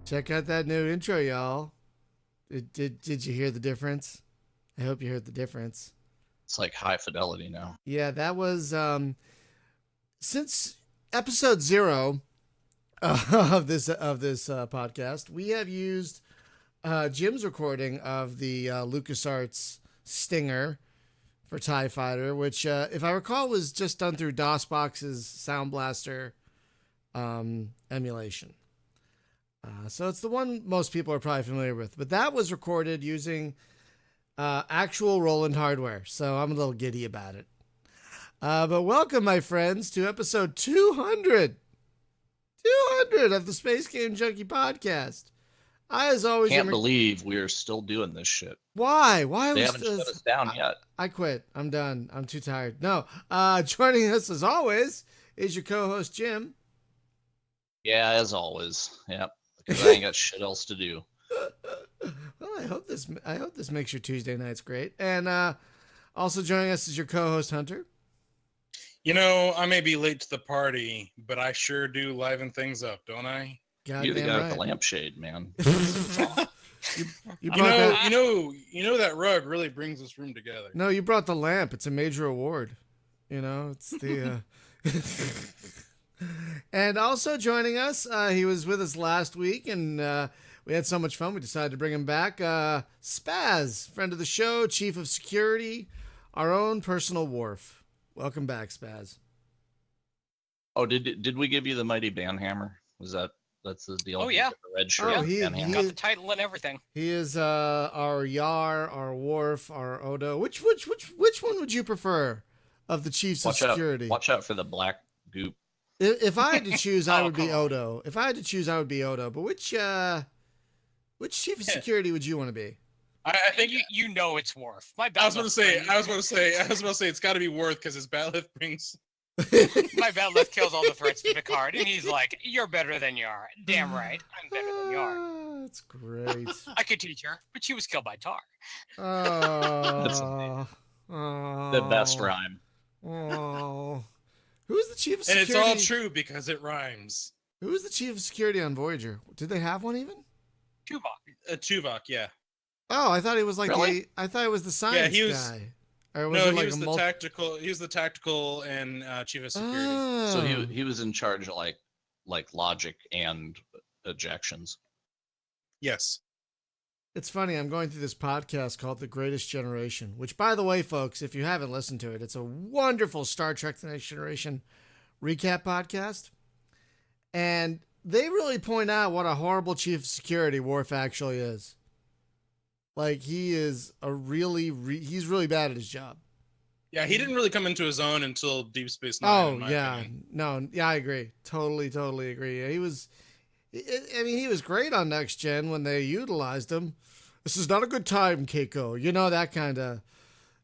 Check out that new intro, y'all. Did you hear the difference? I hope you heard the difference. It's like high fidelity now. Yeah, that was since episode 0 of this podcast. We have used Jim's recording of the LucasArts Stinger for TIE Fighter, which, if I recall, was just done through DOSBox's Sound Blaster emulation. So it's the one most people are probably familiar with. But that was recorded using actual Roland hardware. So I'm a little giddy about it. But welcome, my friends, to episode 200. 200 of the Space Game Junkie podcast. I, as always, can't believe we are still doing this shit. Why? They haven't shut us down yet. I quit. I'm done. I'm too tired. No. Joining us, as always, is your co-host, Jim. Yeah, as always. Yep. Because I ain't got shit else to do. Well, I hope this makes your Tuesday nights great. And also joining us is your co-host, Hunter. You know, I may be late to the party, but I sure do liven things up, don't I? You're the guy with the lampshade, man. you know that rug really brings this room together. No, you brought the lamp. It's a major award. You know, it's the. And also joining us, he was with us last week, and we had so much fun, we decided to bring him back. Spaz, friend of the show, chief of security, our own personal Worf. Welcome back, Spaz. Oh, did we give you the mighty Banhammer? That's the deal? Oh yeah, the red shirt. Oh, he got the title and everything. He is our Yar, our Worf, our Odo. Which one would you prefer of the chiefs of security? Watch out for the black goop. If I had to choose, I would be Odo. If I had to choose, I would be Odo. But which chief of security would you want to be? I think you know it's Worf. I was going to say it's got to be Worf because his bat'leth brings. My bat'leth kills all the threats to Picard, and he's like, "You're better than you are." Damn right, I'm better than you are. That's great. I could teach her, but she was killed by Tar. That's the best rhyme. Oh. Who's the chief of security? And it's all true because it rhymes. Who is the chief of security on Voyager? Did they have one even? Tuvok. Tuvok, yeah. Oh, I thought he was like really? I thought it was the science guy. Or was no, it like he was the tactical. He was the tactical and chief of security. Oh. So he was in charge of like logic and ejections. Yes. It's funny, I'm going through this podcast called The Greatest Generation, which, by the way, folks, if you haven't listened to it, it's a wonderful Star Trek The Next Generation recap podcast. And they really point out what a horrible chief of security Worf actually is. Like, he is he's really bad at his job. Yeah, he didn't really come into his own until Deep Space Nine. Oh, yeah. No, yeah, I agree. Totally agree. Yeah, he was great on Next Gen when they utilized him. This is not a good time, Keiko. You know, that kind of,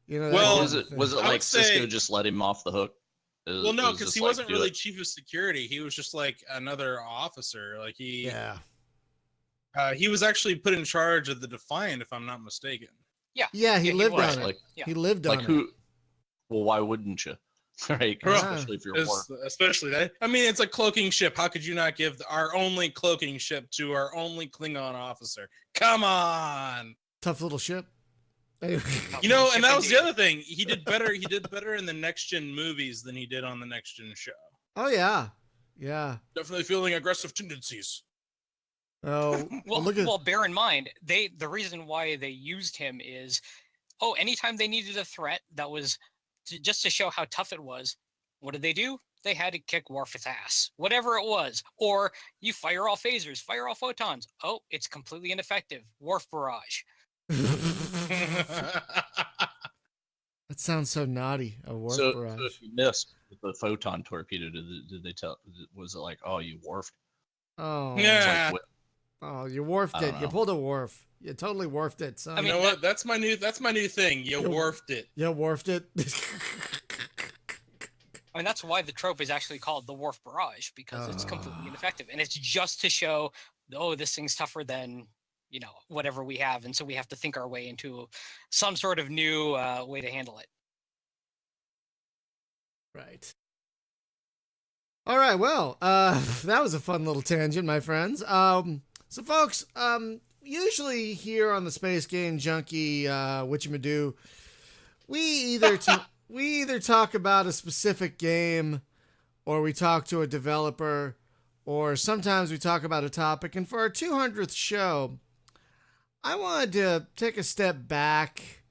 Well, was it like Cisco just let him off the hook? Well, no, because he wasn't really chief of security. He was just like another officer. Like he was actually put in charge of the Defiant, if I'm not mistaken. Yeah, he lived on it. He lived on it. Well, why wouldn't you? Right, especially if you're especially that. I mean, it's a cloaking ship. How could you not give our only cloaking ship to our only Klingon officer? Come on, tough little ship. You know, and that was the other thing. He did better. He did better in the Next Gen movies than he did on the Next Gen show. Oh yeah. Definitely feeling aggressive tendencies. Oh well, bear in mind the reason why they used him is, anytime they needed a threat that was just to show how tough it was, what did they do? They had to kick Worf's ass, whatever it was. Or you fire all phasers, fire all photons. Oh, it's completely ineffective. Worf barrage. That sounds so naughty. A Worf barrage. So if you missed the photon torpedo, did they tell? Was it like, oh, you Worfed? Oh yeah. Oh, you Worfed it. You pulled a Worf. You totally Worfed it, son. I mean, you know what? That's my new thing. You Worfed it. You Worfed it. I mean, that's why the trope is actually called the Worf barrage, because it's completely ineffective, and it's just to show, this thing's tougher than whatever we have, and so we have to think our way into some sort of new way to handle it. Right. All right. Well, that was a fun little tangent, my friends. So folks, usually here on the Space Game Junkie, whatchamadoo, we either talk about a specific game, or we talk to a developer, or sometimes we talk about a topic. And for our 200th show, I wanted to take a step back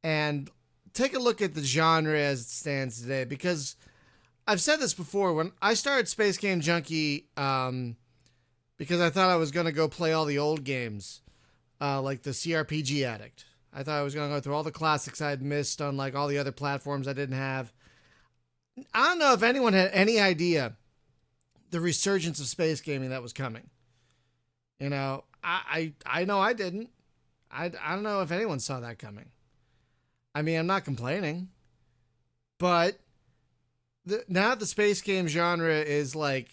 and take a look at the genre as it stands today, because I've said this before. When I started Space Game Junkie, because I thought I was going to go play all the old games, like the CRPG Addict. I thought I was going to go through all the classics I had missed on like all the other platforms I didn't have. I don't know if anyone had any idea the resurgence of space gaming that was coming. You know, I know I didn't. I don't know if anyone saw that coming. I mean, I'm not complaining, but now the space game genre is like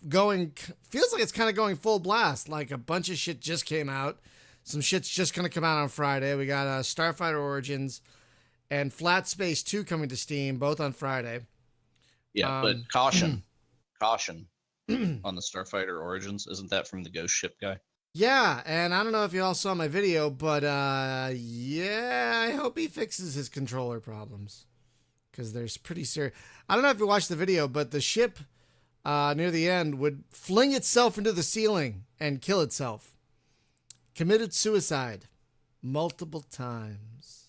feels like it's kind of going full blast. Like a bunch of shit just came out. Some shit's just going to come out on Friday. We got Starfighter Origins and Flat Space 2 coming to Steam, both on Friday. Yeah, but caution on the Starfighter Origins. Isn't that from the Ghost Ship guy? Yeah, and I don't know if you all saw my video, but yeah, I hope he fixes his controller problems, because there's pretty serious. I don't know if you watched the video, but the ship near the end would fling itself into the ceiling and kill itself. Committed suicide multiple times.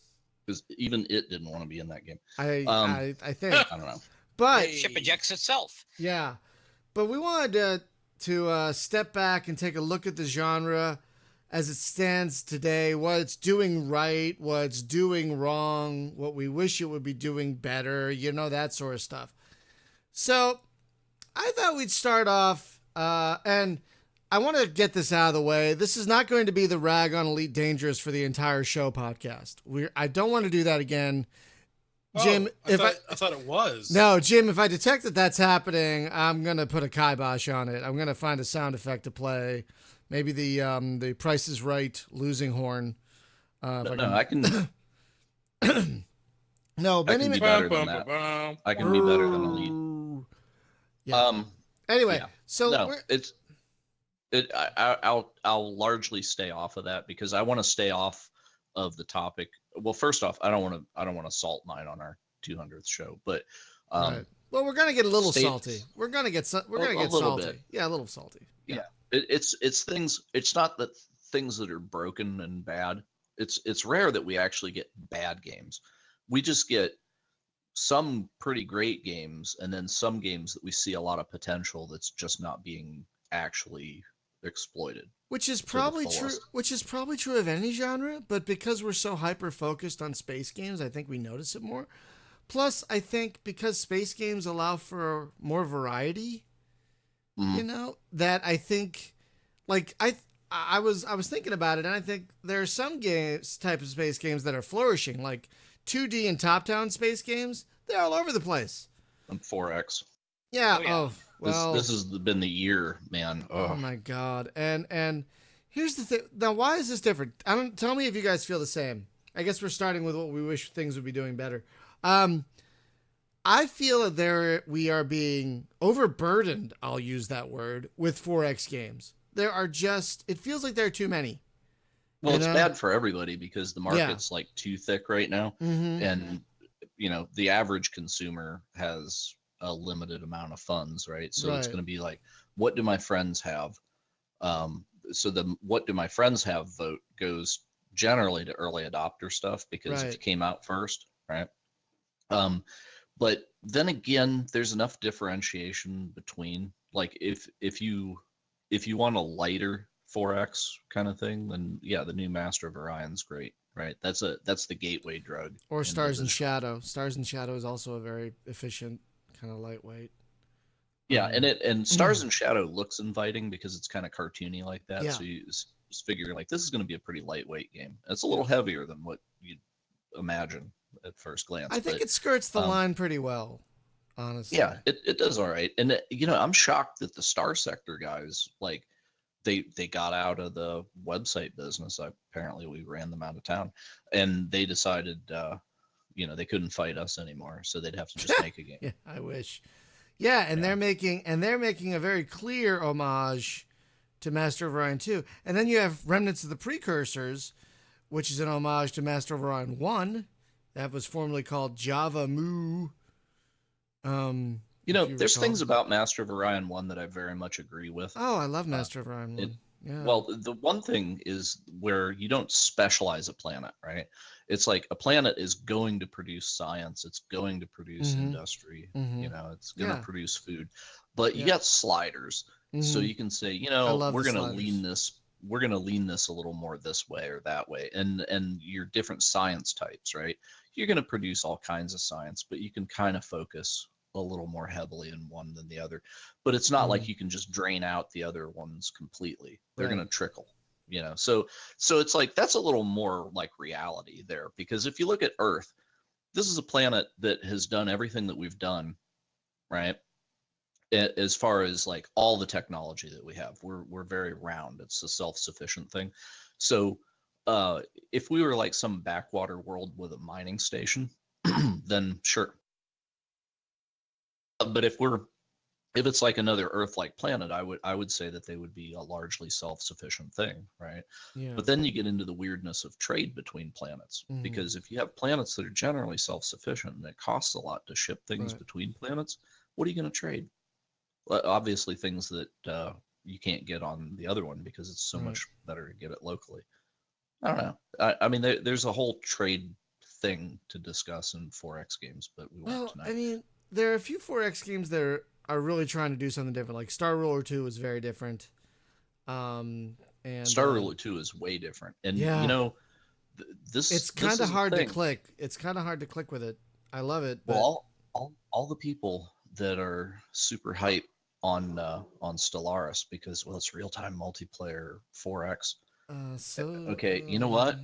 Because even it didn't want to be in that game. I think. I don't know. But the ship ejects itself. Yeah, but we wanted to step back and take a look at the genre as it stands today, what it's doing right, what it's doing wrong, what we wish it would be doing better, you know, that sort of stuff. So I thought we'd start off, and I want to get this out of the way. This is not going to be the Rag on Elite Dangerous for the entire show podcast. I don't want to do that again. Jim, I thought it was. No, Jim, if I detect that that's happening, I'm going to put a kibosh on it. I'm going to find a sound effect to play. Maybe the Price is Right losing horn. I can. No, I can be better than that. I can be better than Elite. Yeah. Anyway, yeah. so no, I'll largely stay off of that because I want to stay off of the topic. Well, first off, I don't want to salt mine on our 200th show, but right. Well, we're gonna get a little salty. We're gonna get salty. Bit. Yeah, a little salty. Yeah. It's things. It's not that things that are broken and bad. It's rare that we actually get bad games. We just get some pretty great games, and then some games that we see a lot of potential that's just not being actually exploited. Which is probably true. Which is probably true of any genre, but because we're so hyper focused on space games, I think we notice it more. Plus, I think because space games allow for more variety, you know, that I think, like I was thinking about it, and I think there are some type of space games that are flourishing, like 2D and top-down space games. They're all over the place. And 4X. Yeah. Oh, well, this has been the year, man. Oh my God. And here's the thing. Now, why is this different? Tell me if you guys feel the same. I guess we're starting with what we wish things would be doing better. I feel that we are being overburdened, I'll use that word, with 4X games. It feels like there are too many. Well, it's bad for everybody because the market's like too thick right now. Mm-hmm. And, you know, the average consumer has a limited amount of funds, right? So it's going to be like, what do my friends have? So the what do my friends have vote goes generally to early adopter stuff because it came out first, right? But then again, there's enough differentiation between, like, if you want a lighter 4X kind of thing, then yeah, the new Master of Orion's great, right? That's the gateway drug. Or Stars and Shadow. Stars and Shadow is also a very efficient kind of lightweight. Yeah, and Stars and Shadow looks inviting because it's kind of cartoony like that. Yeah. So you just figure like this is going to be a pretty lightweight game. It's a little heavier than what you'd imagine at first glance. I think it skirts the line pretty well, honestly. Yeah, it does all right. And you know, I'm shocked that the Star Sector guys, like, they got out of the website business. Apparently we ran them out of town, and they decided they couldn't fight us anymore, so they'd have to just make a game. Yeah, I wish. Yeah, and they're making a very clear homage to Master of Orion 2. And then you have Remnants of the Precursors, which is an homage to Master of Orion 1. That was formerly called Java Mu. There's things about Master of Orion 1 that I very much agree with. Oh, I love Master of Orion 1. Yeah. Well, the one thing is where you don't specialize a planet, right? It's like a planet is going to produce science. It's going to produce industry. It's going to produce food. But you got sliders. So you can say, we're going to lean this. We're going to lean this a little more this way or that way. And your different science types, right? You're going to produce all kinds of science, but you can kind of focus a little more heavily in one than the other. But it's not like you can just drain out the other ones completely. They're going to trickle, So it's like that's a little more like reality there, because if you look at Earth, this is a planet that has done everything that we've done, right? As far as like all the technology that we have, we're very round. It's a self-sufficient thing. So if we were like some backwater world with a mining station, then sure. But if it's like another Earth-like planet, I would say that they would be a largely self-sufficient thing, right? Yeah. But then you get into the weirdness of trade between planets, because if you have planets that are generally self-sufficient and it costs a lot to ship things between planets, what are you going to trade? Well, obviously things that you can't get on the other one because it's so much better to get it locally. I don't know. I mean, there's a whole trade thing to discuss in 4X games, but we won't tonight. I mean, there are a few 4X games that are really trying to do something different. Like Star Ruler 2 is very different. And Star Ruler 2 is way different. And it's kind of hard to click. It's kind of hard to click with it. I love it. But... Well, all the people that are super hype on Stellaris because it's real-time multiplayer 4X. Okay, you know what?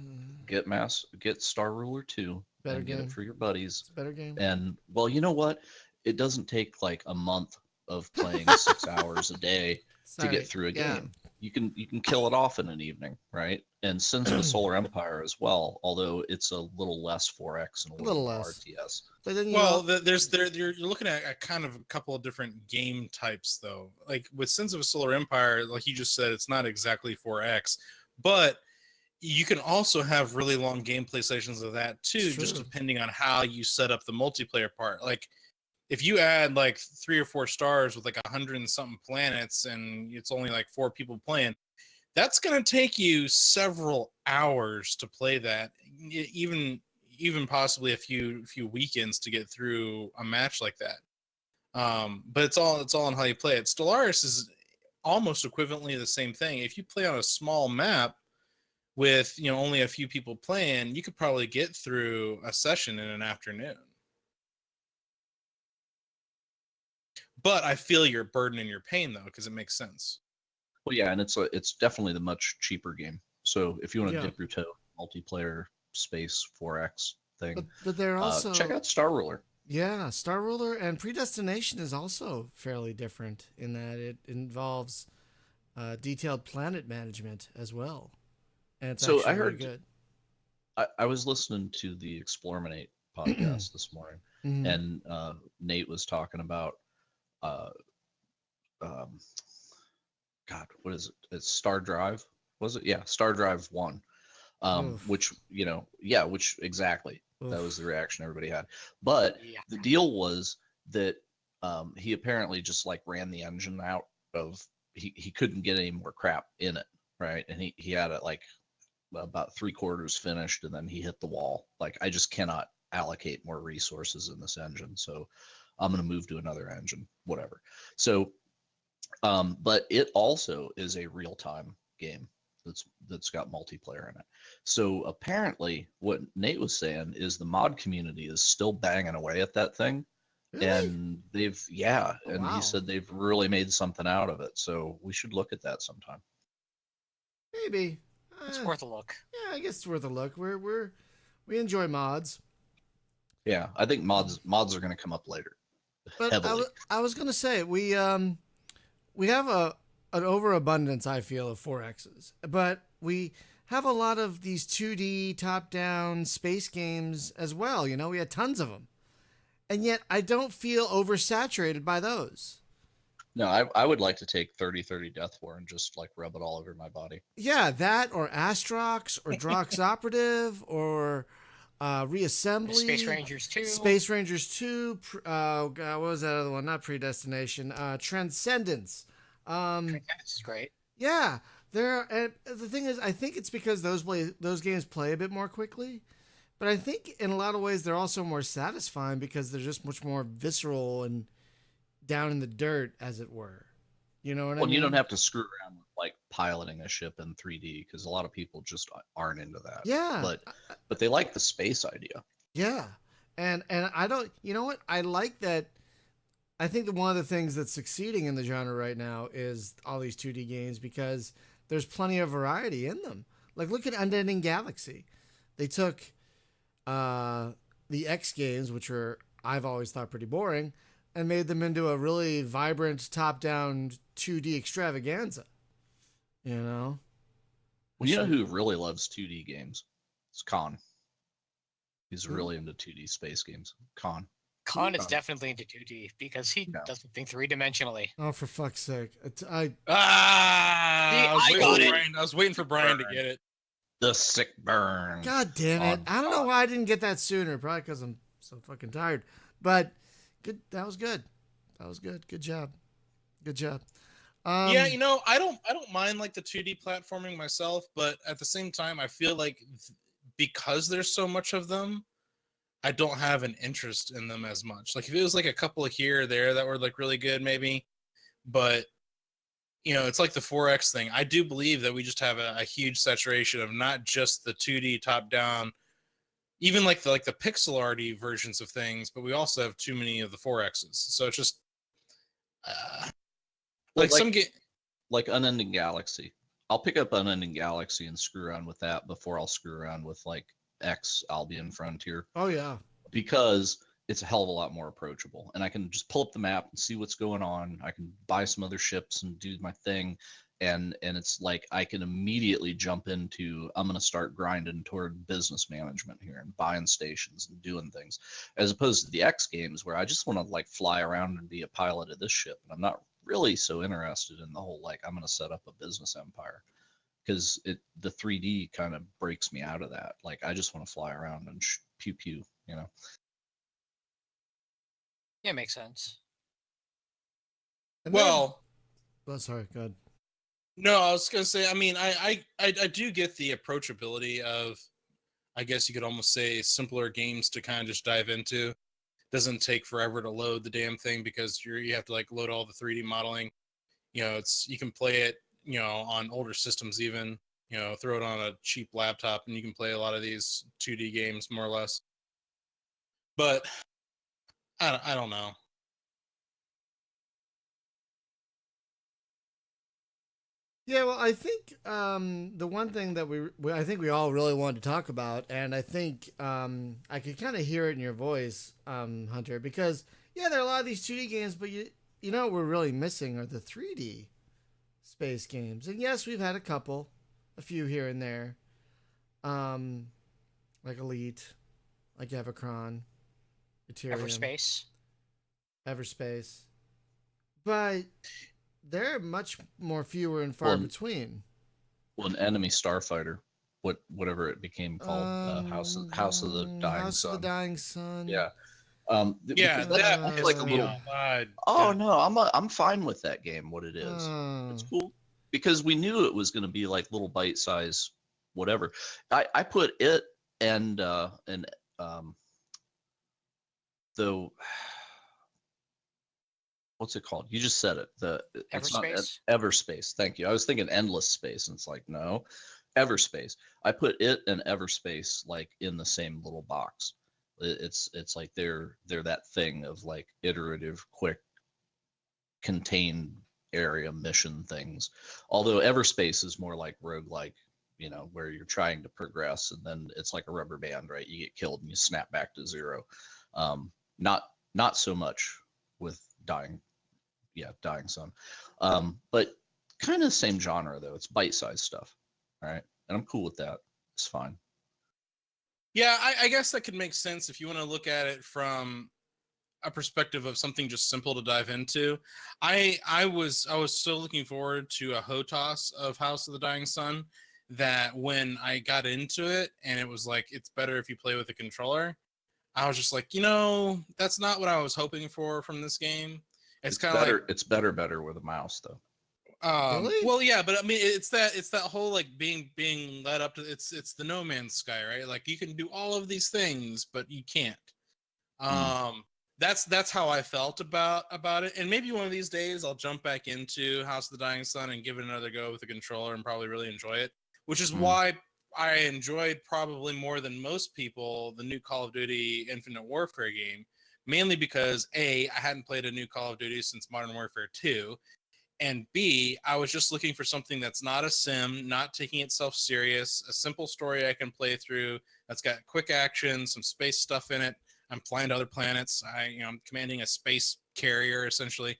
Get Star Ruler 2 and get it for your buddies. It's a better game. And well, you know what? It doesn't take like a month of playing 6 hours a day to get through a game. You can kill it off in an evening, right? And Sins of the Solar Empire as well, although it's a little less 4X and a little less RTS. But then you're looking at a kind of a couple of different game types though. Like with Sins of the Solar Empire, like you just said, it's not exactly 4X, but you can also have really long gameplay sessions of that too, just depending on how you set up the multiplayer part. Like if you add like 3 or 4 stars with like 100 and something planets and it's only like 4 people playing, that's going to take you several hours to play that, even possibly a few weekends to get through a match like that. But it's all on how you play it. Stellaris is almost equivalently the same thing. If you play on a small map with only a few people playing, you could probably get through a session in an afternoon. But I feel your burden and your pain though, because it makes sense. Well, yeah, and it's definitely the much cheaper game. So if you want to dip your toe, multiplayer space 4X thing, but they're also check out Star Ruler. Yeah, Star Ruler and Predestination is also fairly different in that it involves detailed planet management as well, and it's actually I heard really good. I was listening to the Explorminate podcast this morning, and Nate was talking about. What is it? It's Star Drive. Was it? Yeah, Star Drive 1. Which exactly. Oof. That was the reaction everybody had. But the deal was that he apparently just like ran the engine out of he couldn't get any more crap in it, right? And he had it like about 3/4 finished, and then he hit the wall. Like, I just cannot allocate more resources in this engine, so I'm going to move to another engine, whatever. So, but it also is a real-time game that's got multiplayer in it. So apparently what Nate was saying is the mod community is still banging away at that thing. Really? And he said they've really made something out of it. So we should look at that sometime. Maybe. It's worth a look. Yeah, I guess it's worth a look. We enjoy mods. Yeah, I think mods are going to come up later. But I was going to say we have a an overabundance, I feel, of 4Xs. But we have a lot of these 2D top-down space games as well. You know, we had tons of them. And yet I don't feel oversaturated by those. No, I would like to take 30-30 Death War and just like rub it all over my body. Yeah, that or Astrox or Drox Operative or Reassembly. Space Rangers 2. Space Rangers 2. God, what was that other one? Not Predestination. Transcendence. This is great. Yeah, and the thing is, I think it's because those games play a bit more quickly. But I think in a lot of ways they're also more satisfying because they're just much more visceral and down in the dirt, as it were. You know what I mean? Well, you don't have to screw around with like piloting a ship in 3D because a lot of people just aren't into that. Yeah. But they like the space idea. Yeah. And I don't, you know what? I like that. I think that one of the things that's succeeding in the genre right now is all these 2D games because there's plenty of variety in them. Like look at Unending Galaxy. They took the X games, which I've always thought pretty boring, and made them into a really vibrant top-down 2D extravaganza. You know? Well, you know who really loves 2D games? It's Khan. He's really into 2D space games. Khan is definitely into 2D because he doesn't think three-dimensionally. Oh, for fuck's sake. I was waiting for Brian to get it. The sick burn. God damn it. I don't know why I didn't get that sooner. Probably because I'm so fucking tired. But good. That was good. Good job. Yeah, you know, I don't mind like the 2D platforming myself, but at the same time, I feel like because there's so much of them, I don't have an interest in them as much. Like if it was like a couple of here or there that were like really good, maybe, but you know, it's like the 4X thing. I do believe that we just have a huge saturation of not just the 2D top down, even like the pixel arty versions of things, but we also have too many of the 4Xs. So it's just like some game like Unending Galaxy. I'll pick up Unending Galaxy and screw around with that before I'll screw around with like X Albion Frontier. Oh yeah. Because it's a hell of a lot more approachable and I can just pull up the map and see what's going on. I can buy some other ships and do my thing. And it's like I can immediately jump into I'm going to start grinding toward business management here and buying stations and doing things, as opposed to the X games where I just want to like fly around and be a pilot of this ship. And I'm not really so interested in the whole like I'm going to set up a business empire because the 3D kind of breaks me out of that. Like I just want to fly around and pew pew, you know. Yeah, makes sense. Well, sorry, go ahead. No, I was gonna say. I mean, I do get the approachability of, I guess you could almost say, simpler games to kind of just dive into. Doesn't take forever to load the damn thing because you have to like load all the 3D modeling. You know, you can play it, you know, on older systems even. You know, throw it on a cheap laptop and you can play a lot of these 2D games more or less. But I don't know. Yeah, well, I think the one thing that I think we all really wanted to talk about, and I think I could kind of hear it in your voice, Hunter, because yeah, there are a lot of these 2D games, but you know what we're really missing are the 3D space games. And yes, we've had a few here and there, like Elite, like Evercron, Ethereum, Everspace, but they're much more fewer and far between. Well, an Enemy Starfighter, whatever it became called, House of the Dying Sun. House of the Dying Sun. Yeah. That like a little. I'm fine with that game. What it is, it's cool because we knew it was going to be like little bite size, whatever. I put it and though. What's it called? You just said it. It's not Everspace. Thank you. I was thinking Endless Space, and it's like no, Everspace. I put it and Everspace like in the same little box. It's like they're that thing of like iterative, quick, contained area mission things. Although Everspace is more like roguelike, you know, where you're trying to progress and then it's like a rubber band, right? You get killed and you snap back to zero. Not so much with Dying Sun. But kind of the same genre though. It's bite-sized stuff, right? And I'm cool with that. It's fine. Yeah, I guess that could make sense if you want to look at it from a perspective of something just simple to dive into. I was so looking forward to a HOTAS of House of the Dying Sun that when I got into it and it was like it's better if you play with a controller, I was just like, that's not what I was hoping for from this game. It's kind of like It's better with a mouse though. Really? Well, yeah, but I mean, it's that whole like being led up to it's the No Man's Sky, right? Like you can do all of these things, but you can't. That's how I felt about it. And maybe one of these days I'll jump back into House of the Dying Sun and give it another go with a controller and probably really enjoy it. Which is why I enjoyed probably more than most people the new Call of Duty Infinite Warfare game, mainly because A, I hadn't played a new Call of Duty since Modern Warfare 2. And B, I was just looking for something that's not a sim, not taking itself serious, a simple story I can play through that's got quick action, some space stuff in it. I'm flying to other planets. I'm commanding a space carrier essentially.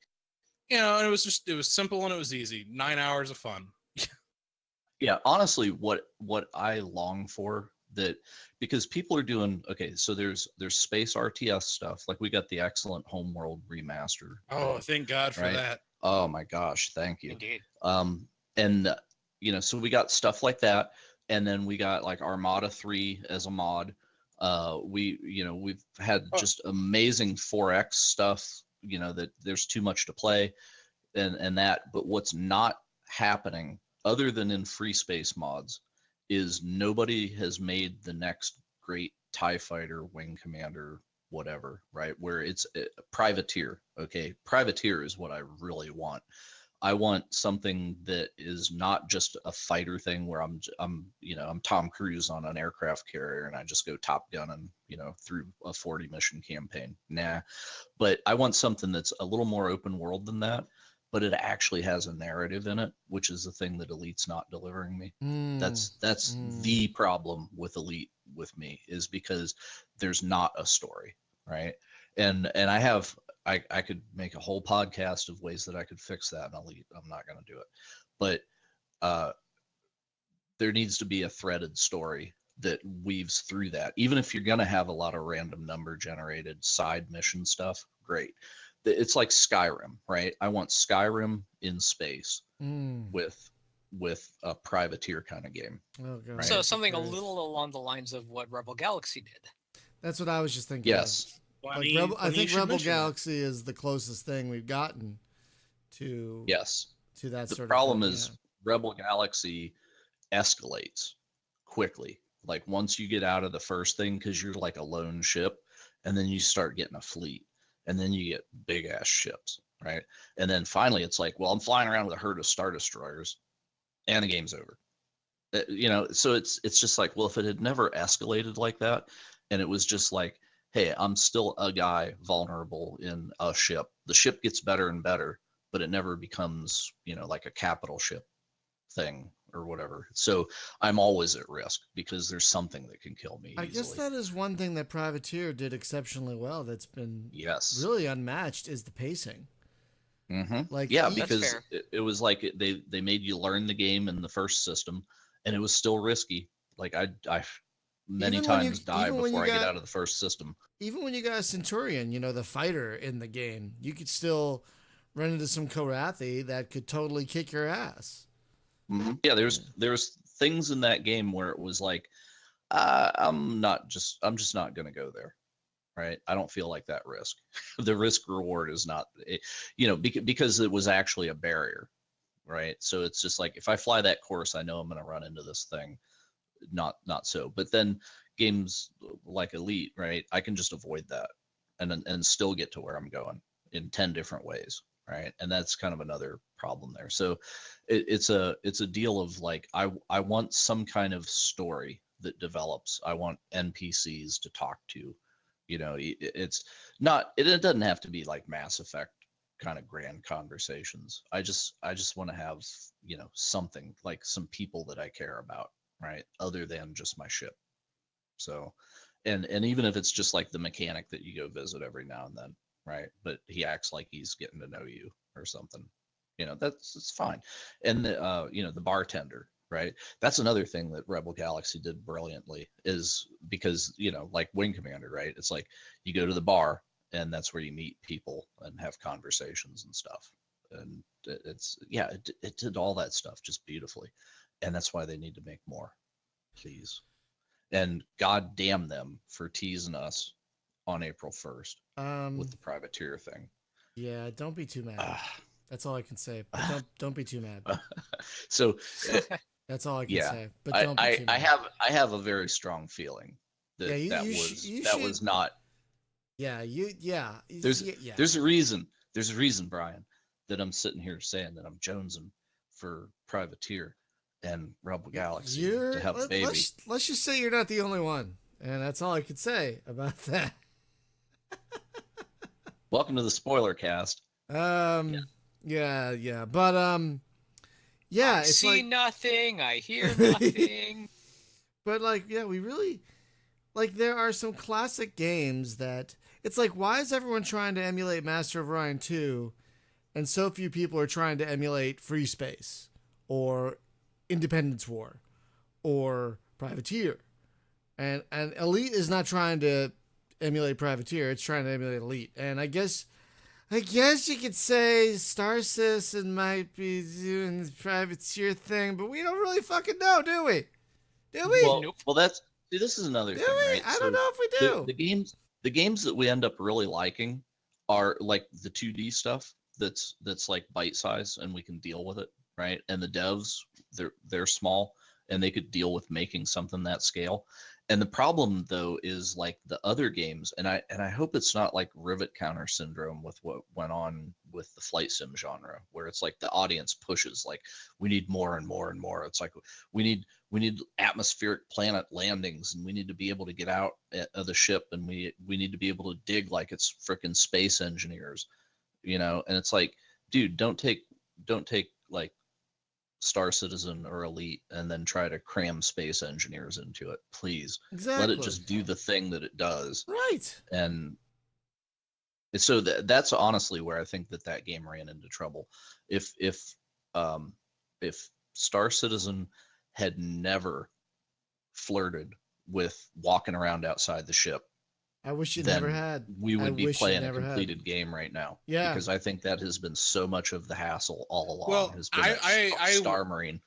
And it was simple and it was easy. 9 hours of fun. Yeah, honestly, what I long for that because people are doing okay. So there's space RTS stuff like we got the excellent Homeworld remaster. Oh, thank God for right? that. Oh my gosh, thank you. Indeed. And so we got stuff like that, and then we got like Armada 3 as a mod. We've had just amazing 4X stuff. That there's too much to play, and that. But what's not happening, other than in free space mods, is nobody has made the next great TIE fighter, wing commander, whatever, right? Where it's a privateer. Okay, privateer is what I really want. I want something that is not just a fighter thing where I'm Tom Cruise on an aircraft carrier and I just go Top Gun and through a 40 mission campaign. Nah, but I want something that's a little more open world than that, but it actually has a narrative in it, which is the thing that Elite's not delivering me. That's the problem with Elite with me, is because there's not a story, right? And I could make a whole podcast of ways that I could fix that in Elite. I'm not going to do it, but there needs to be a threaded story that weaves through that. Even if you're going to have a lot of random number generated side mission stuff, great. It's like Skyrim, right? I want Skyrim in space with a privateer kind of game. Oh, God. Right? So something a little along the lines of what Rebel Galaxy did. That's what I was just thinking. Yes. Like I think Rebel Galaxy is the closest thing we've gotten to to that the sort of thing. The problem is Rebel Galaxy escalates quickly. Like once you get out of the first thing, because you're like a lone ship, and then you start getting a fleet, and then you get big ass ships, right? And then finally it's like, well, I'm flying around with a herd of Star Destroyers, and the game's over. So it's just like, well, if it had never escalated like that, and it was just like, hey, I'm still a guy vulnerable in a ship. The ship gets better and better, but it never becomes, like a capital ship thing or whatever. So I'm always at risk because there's something that can kill me easily. I guess that is one thing that Privateer did exceptionally well that's been really unmatched is the pacing. Mm-hmm. Like, yeah, because it was like they made you learn the game in the first system, and it was still risky. Like I many times die before I get out of the first system. Even when you got a Centurion, the fighter in the game, you could still run into some Korathi that could totally kick your ass. Mm-hmm. Yeah, there's things in that game where it was like, I'm just not gonna go there, right? I don't feel like that risk. The risk reward is not, because it was actually a barrier, right? So it's just like if I fly that course, I know I'm gonna run into this thing. Not so. But then games like Elite, right? I can just avoid that and still get to where I'm going in 10 different ways. Right. And that's kind of another problem there. So it's a deal of like, I want some kind of story that develops. I want NPCs to talk to, it's not, it doesn't have to be like Mass Effect kind of grand conversations. I just want to have, something like some people that I care about, right? Other than just my ship. So, and even if it's just like the mechanic that you go visit every now and then, right? But he acts like he's getting to know you or something. It's fine. And the the bartender, right? That's another thing that Rebel Galaxy did brilliantly, is because like Wing Commander, right? It's like you go to the bar and that's where you meet people and have conversations and stuff. And it did all that stuff just beautifully, and that's why they need to make more, please. And God damn them for teasing us on April 1st with the privateer thing. Yeah, don't be too mad. Ah. That's all I can say. But don't be too mad. So That's all I can yeah, say. But don't be too mad. I have a very strong feeling that Yeah, that was not. Yeah, There's a reason. There's a reason, Brian, that I'm sitting here saying that I'm jonesing for Privateer and Rebel Galaxy to have a baby. Let's just say you're not the only one, and that's all I can say about that. Welcome to the spoiler cast. Yeah, but I it's see like nothing. I hear nothing. But like, yeah, we really like. There are some classic games that it's like, why is everyone trying to emulate Master of Orion 2, and so few people are trying to emulate Free Space or Independence War or Privateer, and Elite is not trying to emulate Privateer; it's trying to emulate Elite. And I guess you could say Star Citizen might be doing the Privateer thing, but we don't really fucking know, do we? Do we? Well, this is another thing, right? I don't know if we do. The games that we end up really liking are like the 2D stuff that's like bite size and we can deal with it, right? And the devs, they're small and they could deal with making something that scale. And the problem though is like the other games, and I hope it's not like rivet counter syndrome with what went on with the flight sim genre, where it's like the audience pushes like we need more and more and more. It's like we need atmospheric planet landings, and we need to be able to get out of the ship, and we need to be able to dig like it's freaking space engineers, And it's like, dude, don't take like Star Citizen or Elite and then try to cram space engineers into it. Please. Exactly. Let it just do the thing that it does. Right. And so that's honestly where I think that game ran into trouble. If Star Citizen had never flirted with walking around outside the ship, I wish it never had. We would be playing a completed game right now. Yeah. Because I think that has been so much of the hassle all along. Well, has been Star Marine.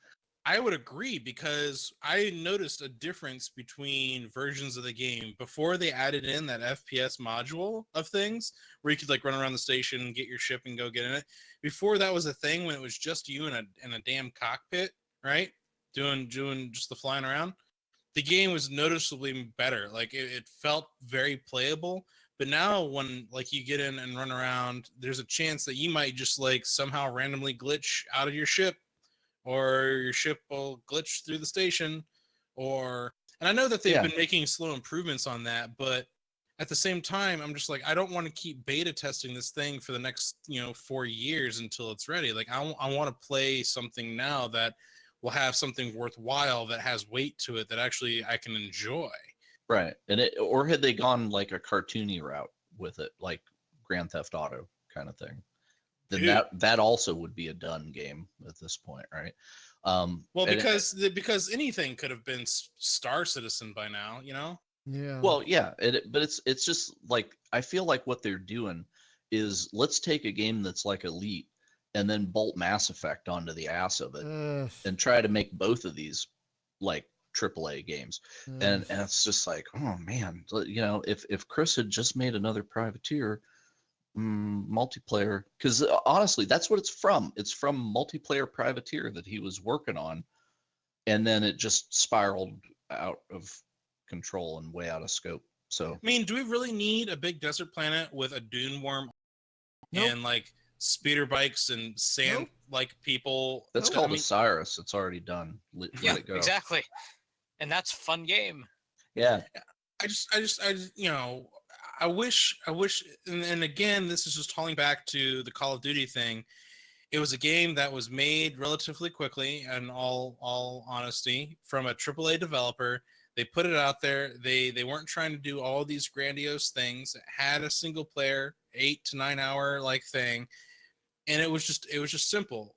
I would agree, because I noticed a difference between versions of the game before they added in that FPS module of things where you could like run around the station, get your ship, and go get in it. Before that was a thing when it was just you in a damn cockpit, right? Doing just the flying around. The game was noticeably better. Like it felt very playable. But now when like you get in and run around, there's a chance that you might just like somehow randomly glitch out of your ship, or your ship will glitch through the station, and I know that they've been making slow improvements on that, but at the same time, I'm just like, I don't want to keep beta testing this thing for the next 4 years until it's ready. Like I want to play something now that will have something worthwhile, that has weight to it, that actually I can enjoy. Right. Or had they gone like a cartoony route with it, like Grand Theft Auto kind of thing, then that also would be a done game at this point, right? Well, because anything could have been Star Citizen by now, Yeah. Well, yeah, but it's just like, I feel like what they're doing is, let's take a game that's like Elite and then bolt Mass Effect onto the ass of it and try to make both of these like AAA games. And it's just like, oh man, if Chris had just made another Privateer multiplayer, because honestly, that's what it's from. It's from multiplayer Privateer that he was working on, and then it just spiraled out of control and way out of scope. So I mean, do we really need a big desert planet with a dune worm and like speeder bikes and sand like people? That's called Osiris. It's already done. Let it go. Exactly. And that's fun game. Yeah. I just I wish, and again, this is just calling back to the Call of Duty thing. It was a game that was made relatively quickly, in all honesty, from a AAA developer. They put it out there. They weren't trying to do all these grandiose things. It had a single player, 8 to 9 hour like thing, and it was just simple.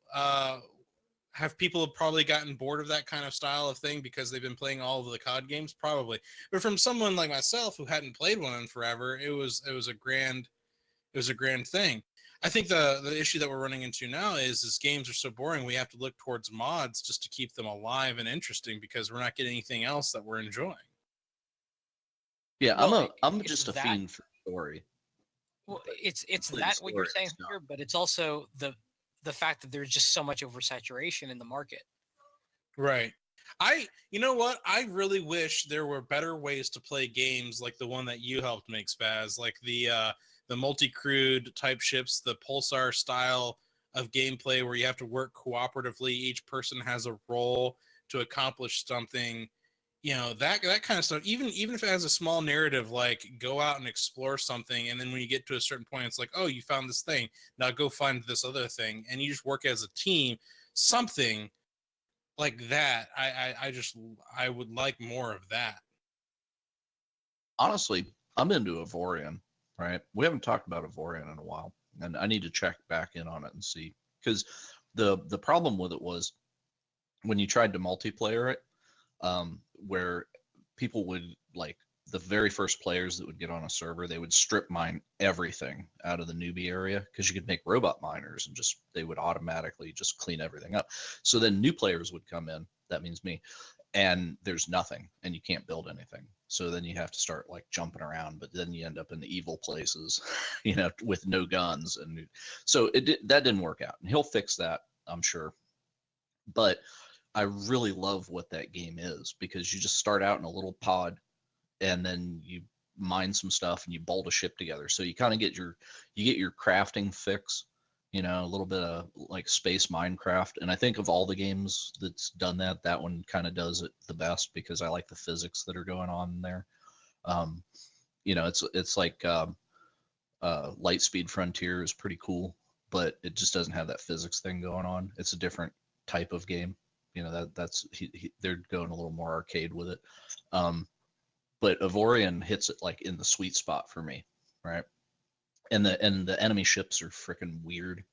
Have people probably gotten bored of that kind of style of thing because they've been playing all of the COD games? Probably. But from someone like myself who hadn't played one in forever, it was a grand thing. I think the issue that we're running into now is games are so boring, we have to look towards mods just to keep them alive and interesting because we're not getting anything else that we're enjoying. Yeah, Well, I'm it's just a that. fiend for story. Well, But it's really that what you're story saying is not. here, but it's also the fact that there's just so much oversaturation in the market. Right. You know what? I really wish there were better ways to play games like the one that you helped make, Spaz, like the multi-crewed type ships, the Pulsar style of gameplay where you have to work cooperatively. Each person has a role to accomplish something. You know, that kind of stuff. Even if it has a small narrative, like go out and explore something, and then when you get to a certain point, it's like, oh, you found this thing. Now go find this other thing, and you just work as a team. Something like that. I would like more of that. Honestly, I'm into Avorion, right? We haven't talked about Avorion in a while, and I need to check back in on it and see, because the problem with it was when you tried to multiplayer it, where people would, like, the very first players that would get on a server, they would strip mine everything out of the newbie area because you could make robot miners and just they would automatically just clean everything up. So then new players would come in, that means me, and there's nothing and you can't build anything. So then you have to start like jumping around, but then you end up in the evil places, with no guns. And so that didn't work out. And he'll fix that, I'm sure. But I really love what that game is because you just start out in a little pod and then you mine some stuff and you bolt a ship together. So you kind of get your crafting fix, a little bit of like space Minecraft. And I think of all the games that's done that, that one kind of does it the best because I like the physics that are going on there. It's like Lightspeed Frontier is pretty cool, but it just doesn't have that physics thing going on. It's a different type of game. They're going a little more arcade with it. But Avorion hits it like in the sweet spot for me, right? And the enemy ships are freaking weird.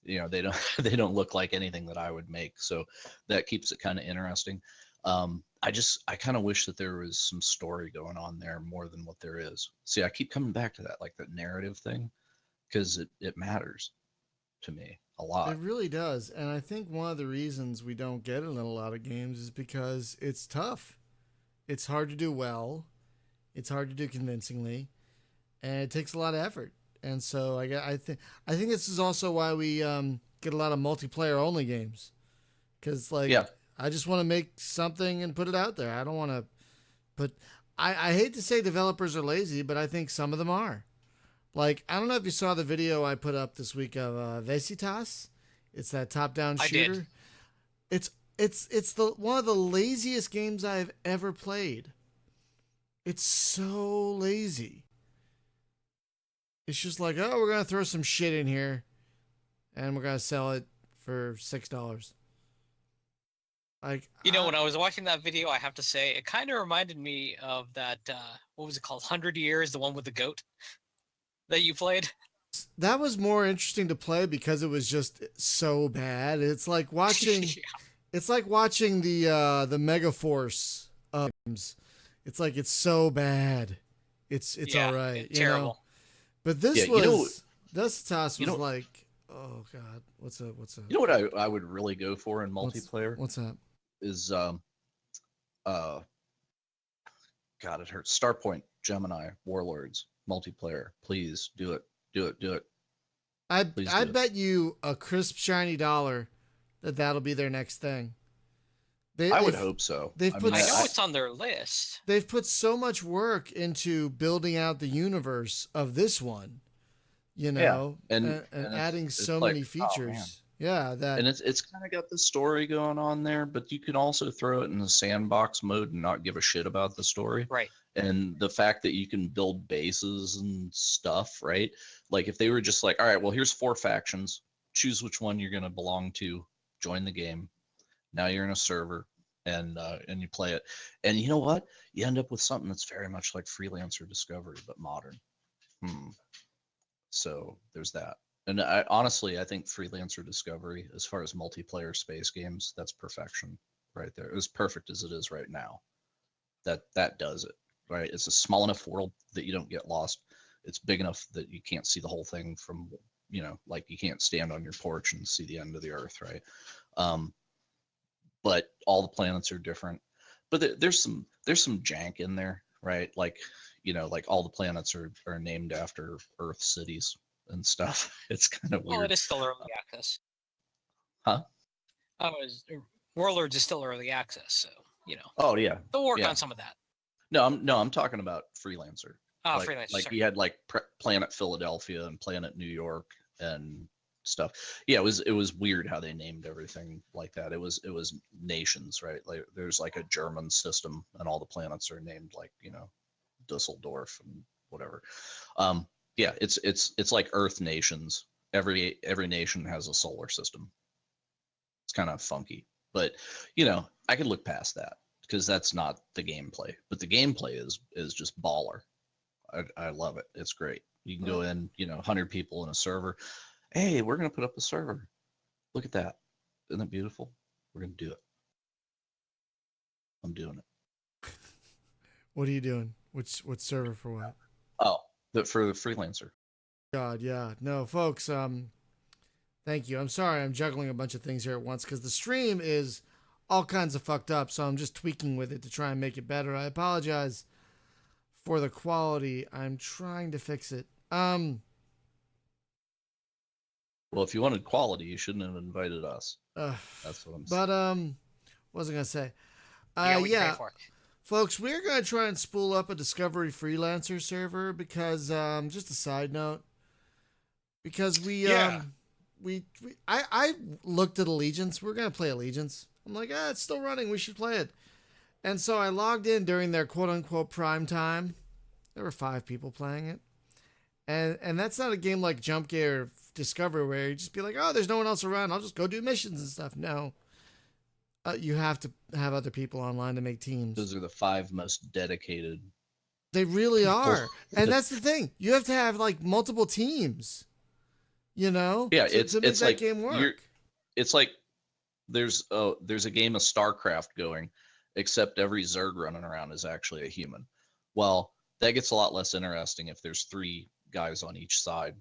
They don't look like anything that I would make, so that keeps it kind of interesting. I kind of wish that there was some story going on there more than what there is. See, I keep coming back to that, like the narrative thing, because it matters to me a lot. It really does. And I think one of the reasons we don't get it in a lot of games is because it's tough. It's hard to do well. It's hard to do convincingly, and it takes a lot of effort. And so I think this is also why we get a lot of multiplayer only games, because I just want to make something and put it out there. I don't want to put. I hate to say developers are lazy, but I think some of them are. Like, I don't know if you saw the video I put up this week of Vesitas. It's that top-down shooter. I did. It's the one of the laziest games I've ever played. It's so lazy. It's just like, oh, we're going to throw some shit in here and we're going to sell it for $6. Like, when I was watching that video, I have to say, it kind of reminded me of that, what was it called? 100 Years, the one with the goat that you played. That was more interesting to play because it was just so bad. It's like watching, It's like watching the Megaforce games. It's like it's so bad. It's all right. Terrible. But this was Vesitas was like, oh god, what's up? You know what I would really go for in multiplayer? What's that? Is God, it hurts. Starpoint Gemini Warlords multiplayer. Please do it. Do it. I bet you a crisp shiny dollar that'll be their next thing. I would hope so. I know it's on their list. They've put so much work into building out the universe of this one, and adding so many features. And it's kind of got the story going on there, but you can also throw it in the sandbox mode and not give a shit about the story. Right. And the fact that you can build bases and stuff, right? Like if they were just like, all right, well, here's 4 factions, choose which one you're going to belong to, join the game. Now you're in a server and you play it. And you know what? You end up with something that's very much like Freelancer Discovery, but modern. So there's that. And I think Freelancer Discovery, as far as multiplayer space games, that's perfection right there. As perfect as it is right now. That does it, right? It's a small enough world that you don't get lost. It's big enough that you can't see the whole thing from, like you can't stand on your porch and see the end of the earth, right? But all the planets are different. But there's some jank in there, right? Like, like all the planets are named after Earth cities and stuff. It's kind of Well, weird. it is still early access. Huh? Warlords is still early access, so Oh yeah. they'll work Yeah. on some of that. No, I'm talking about Freelancer. Oh, like, Freelancer. Like sorry. you had like Planet Philadelphia and Planet New York and stuff. Yeah, it was weird how they named everything like that. It was nations, right? Like there's like a German system and all the planets are named like, Dusseldorf and whatever. Yeah, it's like Earth nations. Every nation has a solar system. It's kind of funky, but I could look past that because that's not the gameplay. But the gameplay is just baller. I love it. It's great. You can go in, 100 people in a server. Hey, we're gonna put up a server. Look at that. Isn't that beautiful? We're gonna do it. I'm doing it. What are you doing? What server for what? Oh, for the freelancer. God, yeah. No, folks, thank you. I'm sorry I'm juggling a bunch of things here at once because the stream is all kinds of fucked up, so I'm just tweaking with it to try and make it better. I apologize for the quality. I'm trying to fix it. Well, if you wanted quality, you shouldn't have invited us. That's what I'm saying. But what was I gonna say? Yeah. Folks, we're gonna try and spool up a Discovery Freelancer server because just a side note. Because I looked at Allegiance. We're gonna play Allegiance. I'm like, it's still running. We should play it. And so I logged in during their quote unquote prime time. There were 5 people playing it. And that's not a game like Jump Gear or Discovery where you just be like, oh, there's no one else around. I'll just go do missions and stuff. No. You have to have other people online to make teams. Those are the 5 most dedicated. They really are. And that's the thing. You have to have like multiple teams. Yeah, to make it's that like game work. It's like there's a game of StarCraft going, except every Zerg running around is actually a human. Well, that gets a lot less interesting if there's 3 guys on each side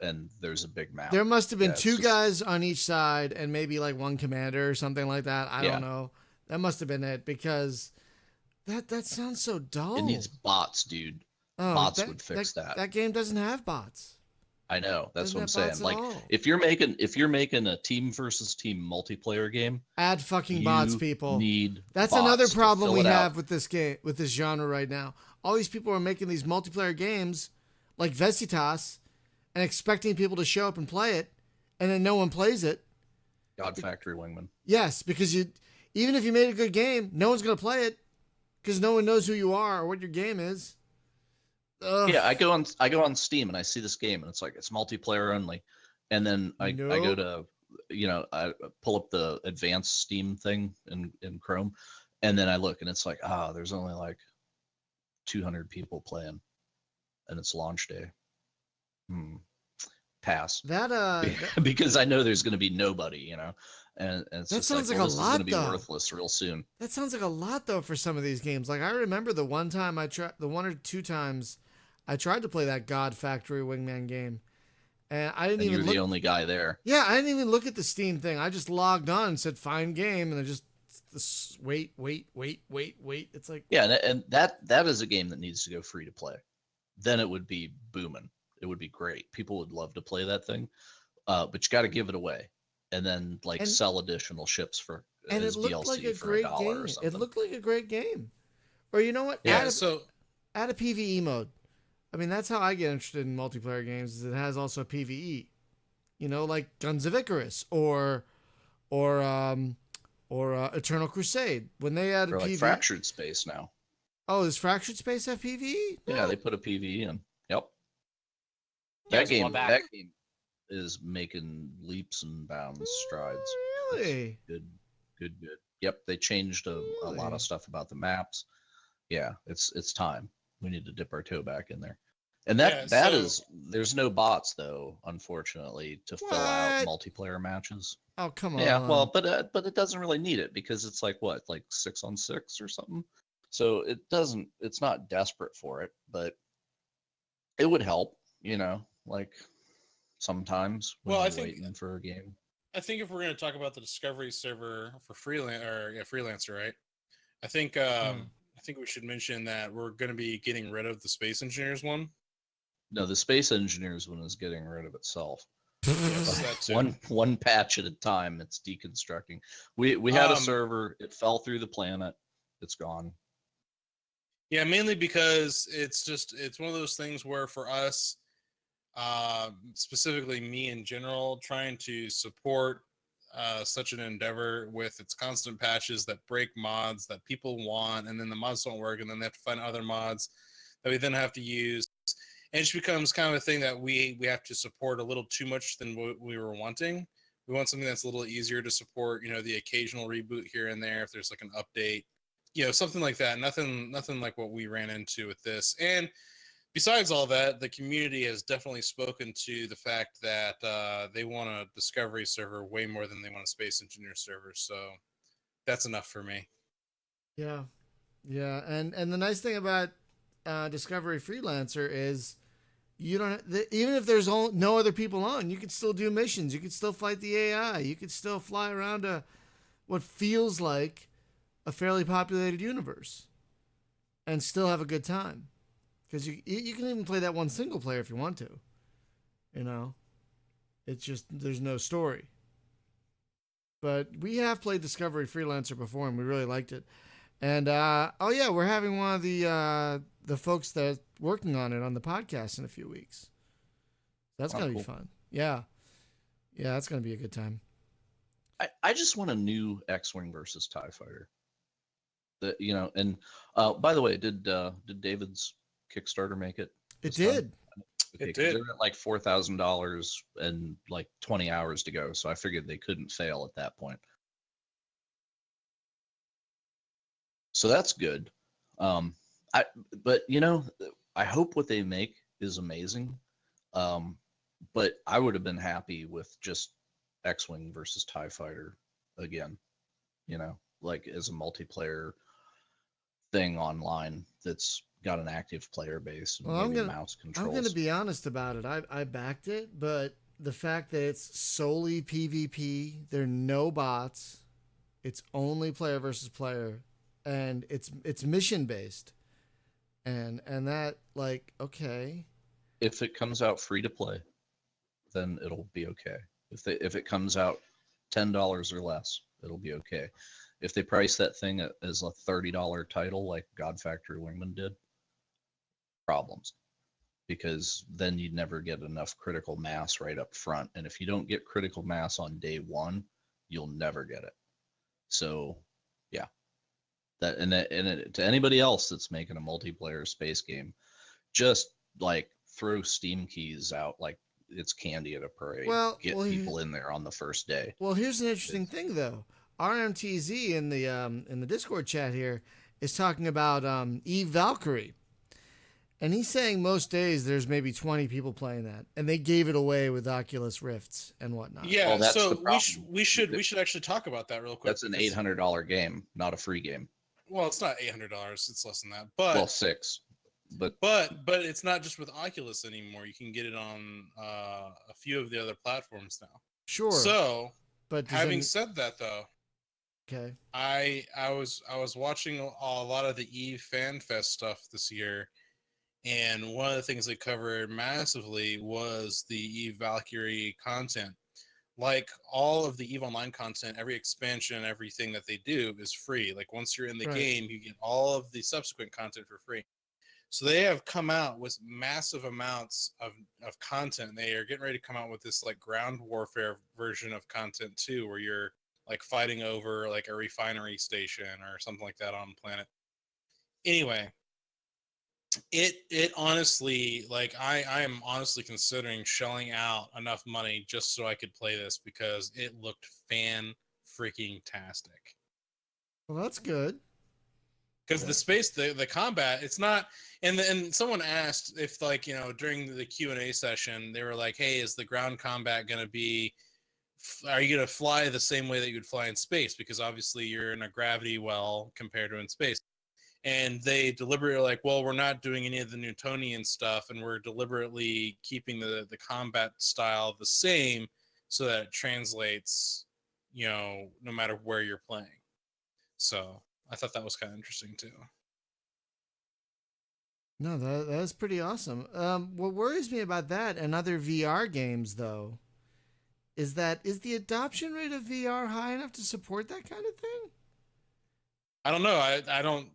and there's a big map. There must have been 2 guys on each side and maybe like 1 commander or something like that. I don't know. That must have been it because that sounds so dull. It needs bots, dude. Bots would fix that. That game doesn't have bots. I know. That's what I'm saying. Like if you're making a team versus team multiplayer game, add fucking bots, people. That's bots another problem we have out. with this game, with this genre right now. All these people are making these multiplayer games like Vesitas and expecting people to show up and play it, and then no one plays it. God Factory Wingman. Yes, because even if you made a good game, no one's gonna play it because no one knows who you are or what your game is. Ugh. Yeah, I go on Steam and I see this game and it's like it's multiplayer only, and then I go to I pull up the advanced Steam thing in Chrome, and then I look and it's like there's only like 200 people playing, and it's launch day. Pass. Because I know there's going to be nobody, and it's that just sounds like, a lot. This is going to be worthless real soon. That sounds like a lot though for some of these games. Like I remember the one or two times I tried to play that God Factory Wingman game, and I didn't even. You're the only guy there. Yeah, I didn't even look at the Steam thing. I just logged on and said "Find game," and I just wait. It's like and that is a game that needs to go free to play. Then it would be booming. It would be great. People would love to play that thing, but you got to give it away, and then sell additional ships for as DLC like a for great $1 game. or something. It looked like a great game. Or you know what? Yeah. Add a PVE mode. I mean, that's how I get interested in multiplayer games. Is it has also PVE. Like Guns of Icarus or Eternal Crusade. When they added PVE, Fractured Space now. Oh, does Fractured Space have PVE? Yeah, they put a PVE in. Yep. Yeah, that game is making leaps and bounds, strides. Really? Good. Yep, they changed a lot of stuff about the maps. Yeah, it's time. We need to dip our toe back in there. And Yeah, that so is, there's no bots though, unfortunately, to fill out What? multiplayer matches. Oh, come Yeah, well, on. but it doesn't really need it because it's like what, like 6-on-6 or something. So it doesn't. It's not desperate for it, but it would help. Like sometimes when well, you're waiting for a game. I think if we're going to talk about the discovery server for freelancer, right? I think Mm. I think we should mention that we're going to be getting rid of the space engineers one. No, the Space Engineers one is getting rid of itself. Yes, that too. One patch at a time. It's deconstructing. We had a server. It fell through the planet. It's gone. Yeah, mainly because it's one of those things where for us, specifically me in general, trying to support such an endeavor with its constant patches that break mods that people want, and then the mods don't work, and then they have to find other mods that we then have to use. And it just becomes kind of a thing that we have to support a little too much than what we were wanting. We want something that's a little easier to support, the occasional reboot here and there if there's like an update, something like that. Nothing like what we ran into with this. And besides all that, the community has definitely spoken to the fact that they want a discovery server way more than they want a space engineer server. So that's enough for me. Yeah. Yeah. And the nice thing about Discovery Freelancer is you don't even if there's no other people on, you could still do missions. You could still fight the AI. You could still fly around what feels like a fairly populated universe and still have a good time. Because you can even play that one single player if you want to. It's just there's no story. But we have played Discovery Freelancer before and we really liked it. And oh yeah, we're having one of the folks that's working on it on the podcast in a few weeks. That's gonna be fun. Yeah, yeah, that's gonna be a good time. I just want a new X-wing versus TIE fighter. And by the way, did David's Kickstarter make it? It did. Okay, It did. they're at like $4,000 and like 20 hours to go, so I figured they couldn't fail at that point. So that's good. But I hope what they make is amazing. But I would have been happy with just X-wing versus TIE fighter again. Like as a multiplayer thing online that's got an active player base and Well, maybe mouse controls. I'm gonna be honest about it. I backed it, but the fact that it's solely PvP, there are no bots, it's only player versus player, and it's mission based, and that like okay. If it comes out free to play, then it'll be okay. If it comes out $10 or less, it'll be okay. If they price that thing as a $30 title like God Factory Wingman did, problems. Because then you'd never get enough critical mass right up front. And if you don't get critical mass on day one, you'll never get it. So yeah. To anybody else that's making a multiplayer space game, just like throw Steam keys out like it's candy at a parade. Get people in there on the first day. Well, here's an interesting thing though. RMTZ in the Discord chat here is talking about Eve Valkyrie. And he's saying most days there's maybe 20 people playing that, and they gave it away with Oculus Rifts and whatnot. Yeah, so we should actually talk about that real quick. That's an $800 game, not a free game. Well, it's not $800; it's less than that. But $6. But it's not just with Oculus anymore. You can get it on a few of the other platforms now. Sure. So, but having said that, though, okay, I was watching a lot of the Eve Fan Fest stuff this year. And one of the things they covered massively was the Eve Valkyrie content. Like all of the Eve Online content, every expansion, everything that they do is free. Like once you're in the game, you get all of the subsequent content for free. So they have come out with massive amounts of content. They are getting ready to come out with this like ground warfare version of content too, where you're like fighting over like a refinery station or something like that on the planet. Anyway, it honestly, like I am honestly considering shelling out enough money just so I could play this because it looked fan freaking tastic. Well, that's good. Because the combat, it's not. And someone asked if, like, during the Q&A session, they were like, "Hey, is the ground combat going to be? Are you going to fly the same way that you would fly in space? Because obviously you're in a gravity well compared to in space." And they deliberately are like, "Well, we're not doing any of the Newtonian stuff, and we're deliberately keeping the combat style the same so that it translates, no matter where you're playing." So I thought that was kind of interesting too. No, that's pretty awesome. What worries me about that and other VR games, though, is the adoption rate of VR high enough to support that kind of thing? I don't know. I don't.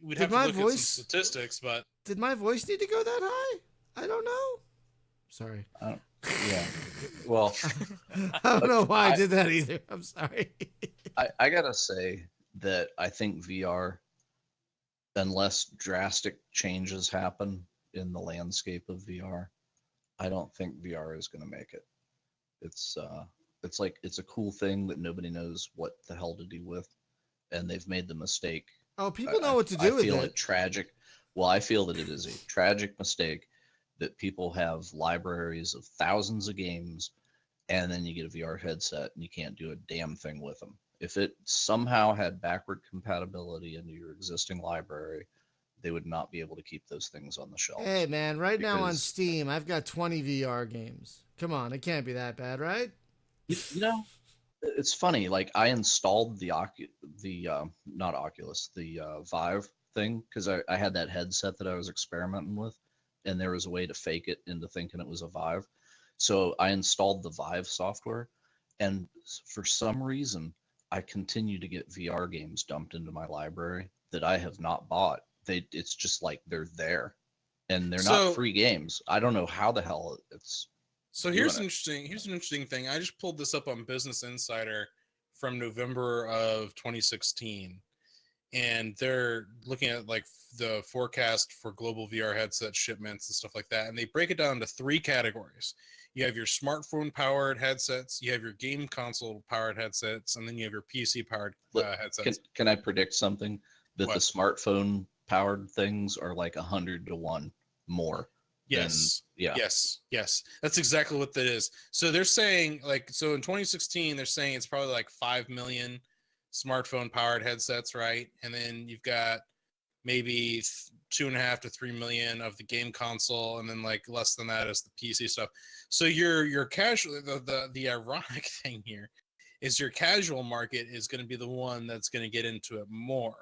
We'd have to look at some statistics, but did my voice need to go that high? I don't know. Sorry. Yeah. Well, I don't know why I did that either. I'm sorry. I gotta say that I think VR, unless drastic changes happen in the landscape of VR, I don't think VR is going to make it. It's like it's a cool thing that nobody knows what the hell to do with, and they've made the mistake. Oh, people know what to do with it. I feel it tragic. Well, I feel that it is a tragic mistake that people have libraries of thousands of games, and then you get a VR headset and you can't do a damn thing with them. If it somehow had backward compatibility into your existing library, they would not be able to keep those things on the shelves. Hey, man, right now on Steam, I've got 20 VR games. Come on, it can't be that bad, right? It's funny. Like, I installed the not Oculus, the Vive thing, because I had that headset that I was experimenting with, and there was a way to fake it into thinking it was a Vive. So I installed the Vive software, and for some reason, I continue to get VR games dumped into my library that I have not bought. It's just like they're there, and they're not free games. I don't know how the hell it's. So here's an interesting thing. I just pulled this up on Business Insider from November of 2016, and they're looking at like the forecast for global VR headset shipments and stuff like that, and they break it down to 3 categories. You have your smartphone powered headsets, you have your game console powered headsets, and then you have your PC powered headsets. Can I predict something? That the smartphone powered things are like 100 to 1 more. Yes. That's exactly what that is. So they're saying, like, so in 2016, they're saying it's probably like 5 million smartphone powered headsets, right? And then you've got maybe 2.5 to 3 million of the game console, and then like less than that is the PC stuff. So your casual, the ironic thing here is your casual market is going to be the one that's going to get into it more.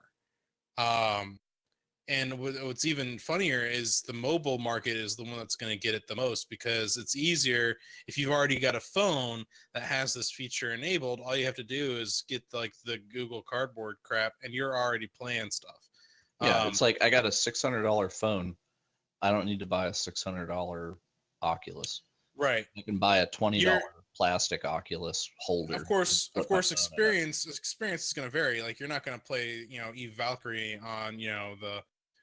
And what's even funnier is the mobile market is the one that's going to get it the most, because it's easier if you've already got a phone that has this feature enabled. All you have to do is get like the Google Cardboard crap, and you're already playing stuff. Yeah, it's like I got a $600 phone. I don't need to buy a $600 Oculus. Right. You can buy a $20 plastic Oculus holder. Of course, experience is going to vary. Like, you're not going to play, Eve Valkyrie on, the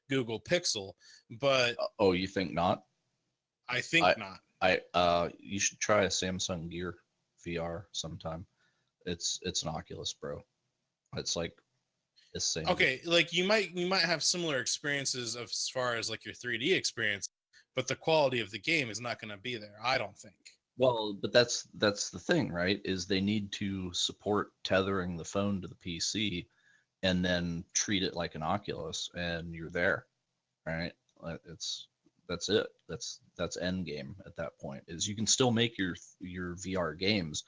Google Pixel, but you think not? I think not. You should try a Samsung Gear VR sometime. It's an Oculus, bro. It's like the same. Okay, like you might have similar experiences as far as like your 3D experience, but the quality of the game is not going to be there, I don't think. Well, but that's the thing, right? Is they need to support tethering the phone to the PC and then treat it like an Oculus, and you're there, right? That's it. That's end game at that point. Is you can still make your VR games.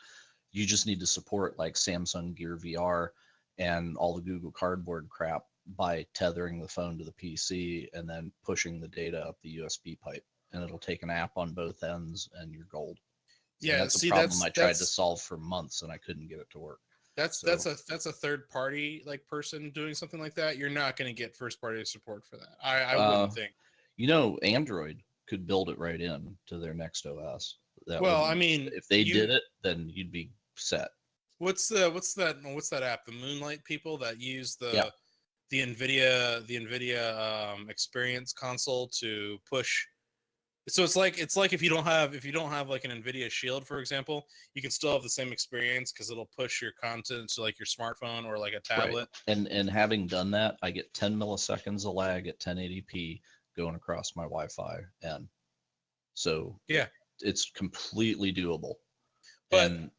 You just need to support like Samsung Gear VR and all the Google Cardboard crap by tethering the phone to the PC and then pushing the data up the USB pipe, and it'll take an app on both ends, and you're gold. Yeah, and that's a problem I tried to solve for months, and I couldn't get it to work. That's a third party like person doing something like that. You're not going to get first party support for that. I wouldn't think. Android could build it right in to their next OS. If they did it, then you'd be set. What's that app? The Moonlight people that use the NVIDIA experience console to push So it's like if you don't have like an NVIDIA Shield, for example, you can still have the same experience because it'll push your content to like your smartphone or like a tablet. Right. And having done that, I get 10 milliseconds of lag at 1080p going across my Wi-Fi, and so Yeah, it's completely doable. but And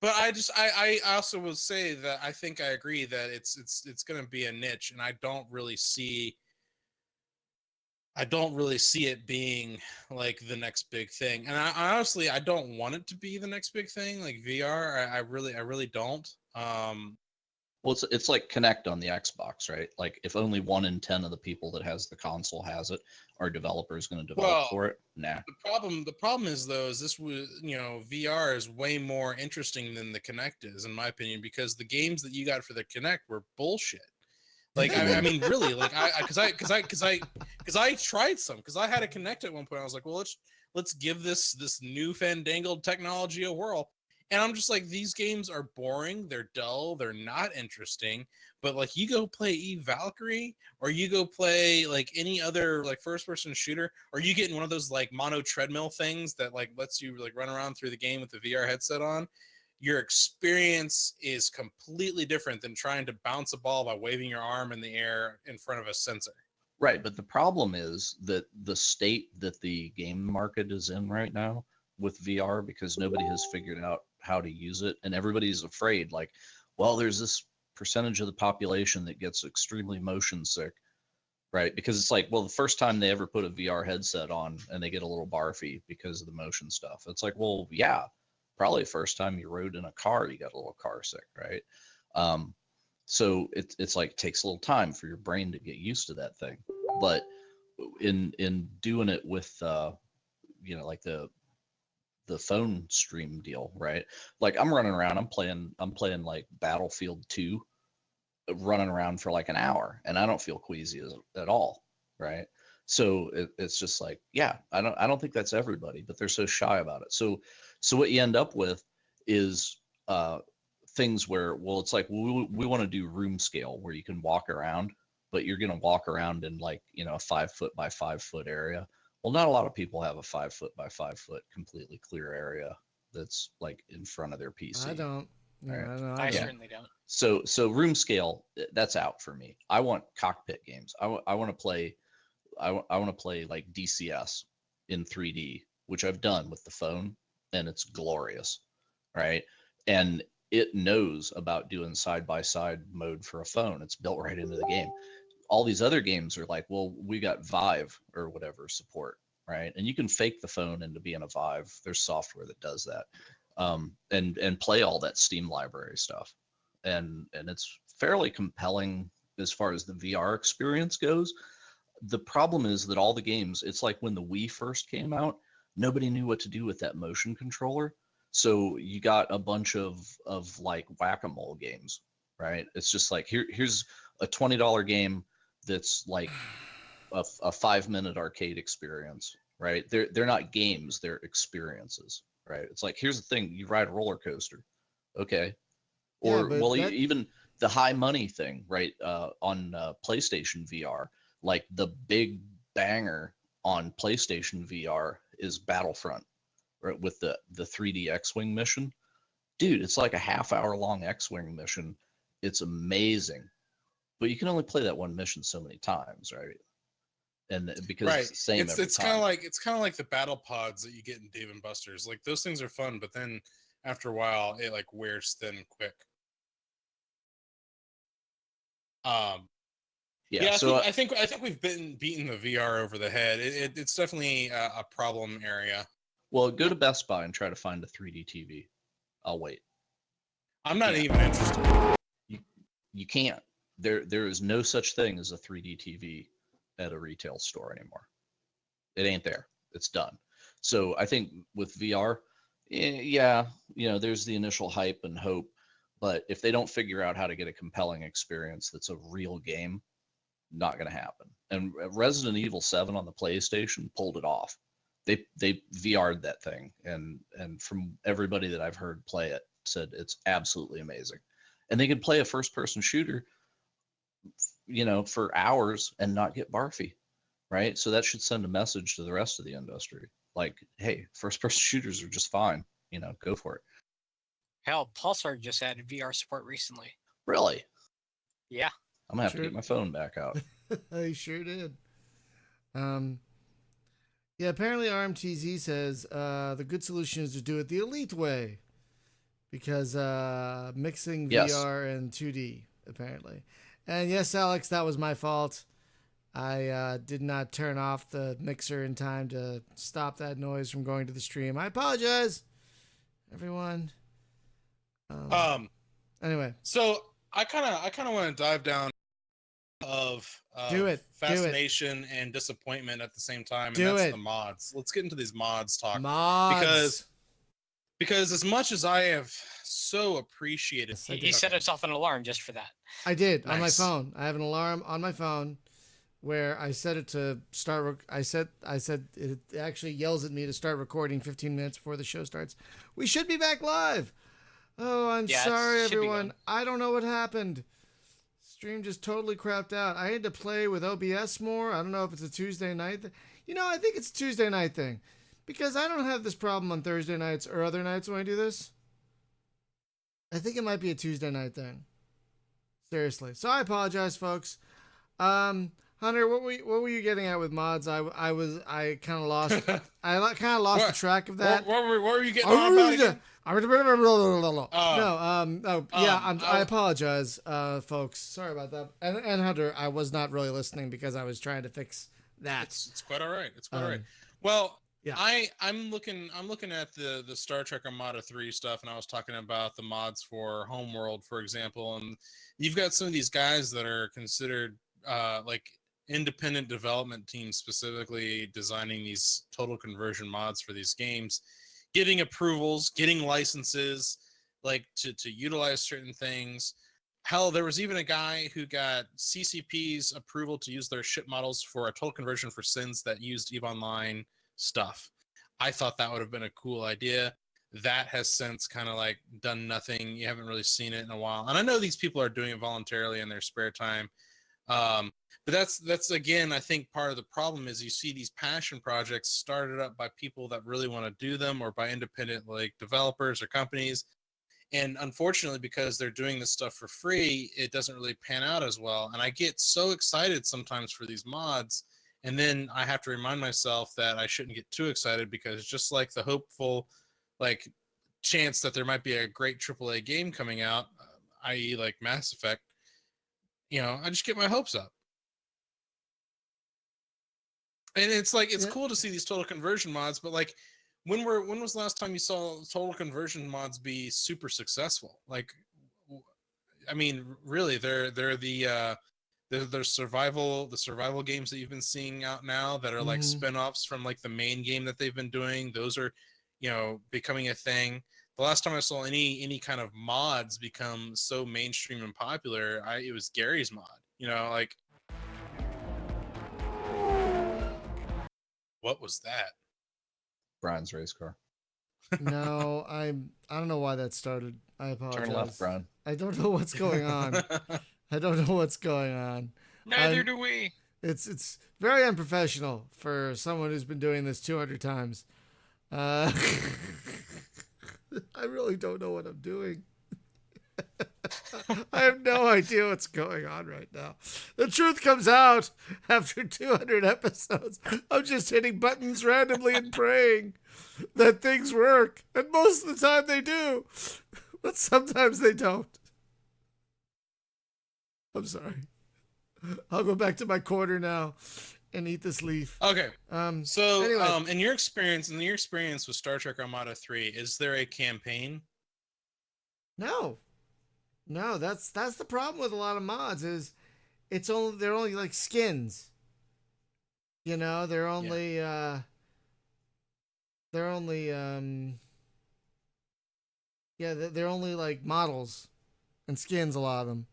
I also will say that I think I agree that it's going to be a niche, and I don't really see it being like the next big thing. And I honestly, I don't want it to be the next big thing, like VR. I really don't. well, it's like Connect on the Xbox, right? Like if only 1 in 10 of the people that has the console has it, are developers going to develop Well, for it? Nah. the problem is though, is this was, VR is way more interesting than the Kinect is, in my opinion, because the games that you got for the Kinect were bullshit. Like I mean, really, like I tried some, because I had a Kinect at one point. I was like, well, let's give this new fandangled technology a whirl. And I'm just like, these games are boring, they're dull, they're not interesting. But like, you go play Eve Valkyrie, or you go play like any other like first person shooter, or you get in one of those like mono treadmill things that like lets you like run around through the game with the VR headset on, your experience is completely different than trying to bounce a ball by waving your arm in the air in front of a sensor. Right, but the problem is that the state that the game market is in right now with VR, because nobody has figured out how to use it, and everybody's afraid, like, well, there's this percentage of the population that gets extremely motion sick, right? Because it's like, well, the first time they ever put a VR headset on and they get a little barfy because of the motion stuff. It's like, well, yeah, probably the first time you rode in a car, you got a little car sick, right? Um, so it's like, it takes a little time for your brain to get used to that thing. But in doing it with like the phone stream deal, right? Like I'm running around, I'm playing like Battlefield 2, running around for like an hour, and I don't feel queasy at all, right? So it's just like, yeah, I don't think that's everybody, but they're so shy about it. So what you end up with is things where, well, it's like, we want to do room scale where you can walk around, but you're going to walk around in like, a 5 foot by 5 foot area. Well, not a lot of people have a 5 foot by 5 foot completely clear area that's like in front of their PC. I don't. All right. I Yeah. certainly don't. So room scale, that's out for me. I want cockpit games. I want to play. I want to play like DCS in 3D, which I've done with the phone, and it's glorious, right? And it knows about doing side by side mode for a phone. It's built right into the game. All these other games are like, well, we got Vive or whatever support, right? And you can fake the phone into being a Vive. There's software that does that, and play all that Steam library stuff, and it's fairly compelling as far as the VR experience goes. The problem is that all the games, it's like when the Wii first came out, nobody knew what to do with that motion controller. So you got a bunch of like whack-a-mole games, right? It's just like, here's a $20 game that's like a 5 minute arcade experience, right? They're not games, they're experiences, right? It's like, here's the thing, you ride a roller coaster, okay? Yeah, Or, but well, that even the high money thing, right? On PlayStation VR, like the big banger on PlayStation VR is Battlefront, right? With the 3D X-wing mission, dude, it's like a half-hour long X-wing mission. It's amazing, but you can only play that one mission so many times, right? And because Right. it's the same every It's time. kind of like the battle pods that you get in Dave and Buster's. Like those things are fun, but then after a while, it like wears thin quick. Um, Yeah. yeah, So I think we've been beating the VR over the head. It's definitely a problem area. well, go to Best Buy and try to find a 3D TV. I'll wait. I'm not Can't. even interested. You you can't. There is no such thing as a 3D TV at a retail store anymore. It ain't there. It's done. So I think with VR, yeah, there's the initial hype and hope, but if they don't figure out how to get a compelling experience that's a real game, not going to happen. And Resident Evil 7 on the PlayStation pulled it off. They VR'd that thing, and from everybody that I've heard play it, said it's absolutely amazing. And they can play a first person shooter, for hours and not get barfy. right? So that should send a message to the rest of the industry, like, hey, first-person shooters are just fine. Go for it. Hell, Pulsar just added VR support recently. Really? Yeah. I'm gonna have to get my phone back out. They sure did. Yeah, apparently RMTZ says the good solution is to do it the elite way because mixing Yes. VR and 2D, apparently. And yes, Alex, that was my fault. I did not turn off the mixer in time to stop that noise from going to the stream. I apologize, everyone. Anyway, so I kind of want to dive down of do it. fascination and disappointment at the same time, and that's the mods. Let's get into these mods talk. Because as much as I have so appreciated, he set himself an alarm just for that. I did. Nice. On my phone. I have an alarm on my phone where I set it to start. I said it actually yells at me to start recording 15 minutes before the show starts. We should be back live. Oh, I'm sorry, everyone. I don't know what happened. Stream just totally crapped out. I had to play with OBS more. I don't know if it's a Tuesday night. I think it's a Tuesday night thing. Because I don't have this problem on Thursday nights or other nights when I do this. I think it might be a Tuesday night thing. Seriously. So I apologize, folks. Hunter, what were you getting at with mods? I kind of lost. I kind of lost the track of that. What were you getting on about again? I apologize, folks. Sorry about that. And Hunter, I was not really listening because I was trying to fix that. It's quite all right. It's quite all right. Well, yeah. I'm looking at the Star Trek Armada 3 stuff, and I was talking about the mods for Homeworld, for example, and you've got some of these guys that are considered like independent development teams, specifically designing these total conversion mods for these games, getting approvals, getting licenses, like to utilize certain things. Hell, there was even a guy who got CCP's approval to use their ship models for a total conversion for Sins that used EVE Online stuff. I thought that would have been a cool idea. That has since kind of like done nothing. You haven't really seen it in a while. And I know these people are doing it voluntarily in their spare time. But that's again, I think part of the problem is you see these passion projects started up by people that really want to do them, or by independent like developers or companies. And unfortunately, because they're doing this stuff for free, it doesn't really pan out as well. And I get so excited sometimes for these mods, and then I have to remind myself that I shouldn't get too excited, because just like the hopeful like chance that there might be a great AAA game coming out, i.e. like Mass Effect, I just get my hopes up. And it's like, it's cool to see these total conversion mods, but like, when was the last time you saw total conversion mods be super successful? Like, I mean, really, they're the survival games that you've been seeing out now that are like spin-offs from like the main game that they've been doing. Those are, becoming a thing. The last time I saw any kind of mods become so mainstream and popular, it was Gary's mod. Like, what was that? Brian's race car. No, I don't know why that started. I apologize. Turn left, Brian. I don't know what's going on. I don't know what's going on. Neither do we. It's very unprofessional for someone who's been doing this 200 times. I really don't know what I'm doing. I have no idea what's going on right now. The truth comes out after 200 episodes. I'm just hitting buttons randomly and praying that things work. And most of the time they do. But sometimes they don't. I'm sorry. I'll go back to my corner now and eat this leaf. Okay. So anyway. in your experience with Star Trek Armada 3, is there a campaign? No, that's the problem with a lot of mods is they're only like skins. They're only they're only like models and skins, a lot of them.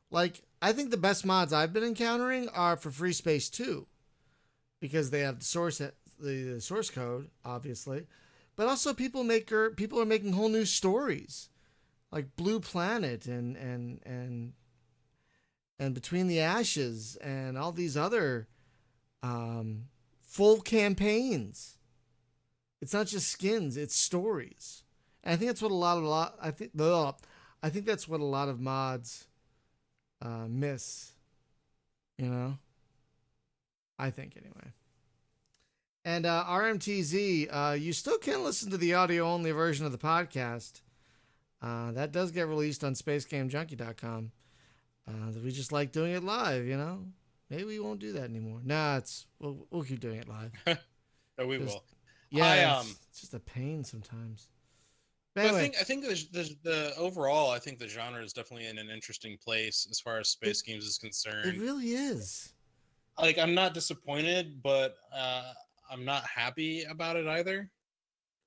Like, I think the best mods I've been encountering are for Free Space 2, because they have the source code, obviously, but also people are making whole new stories, like Blue Planet and Between the Ashes and all these other full campaigns. It's not just skins; it's stories. And I think that's what I think that's what a lot of mods miss. You know, I think anyway. And RMTZ, you still can listen to the audio only version of the podcast. That does get released on SpaceGameJunkie.com. We just like doing it live, you know. Maybe we won't do that anymore. Nah, we'll keep doing it live. We will. Yeah, it's just a pain sometimes. But anyway, I think the overall, I think the genre is definitely in an interesting place as far as space games is concerned. It really is. Like, I'm not disappointed, but I'm not happy about it either.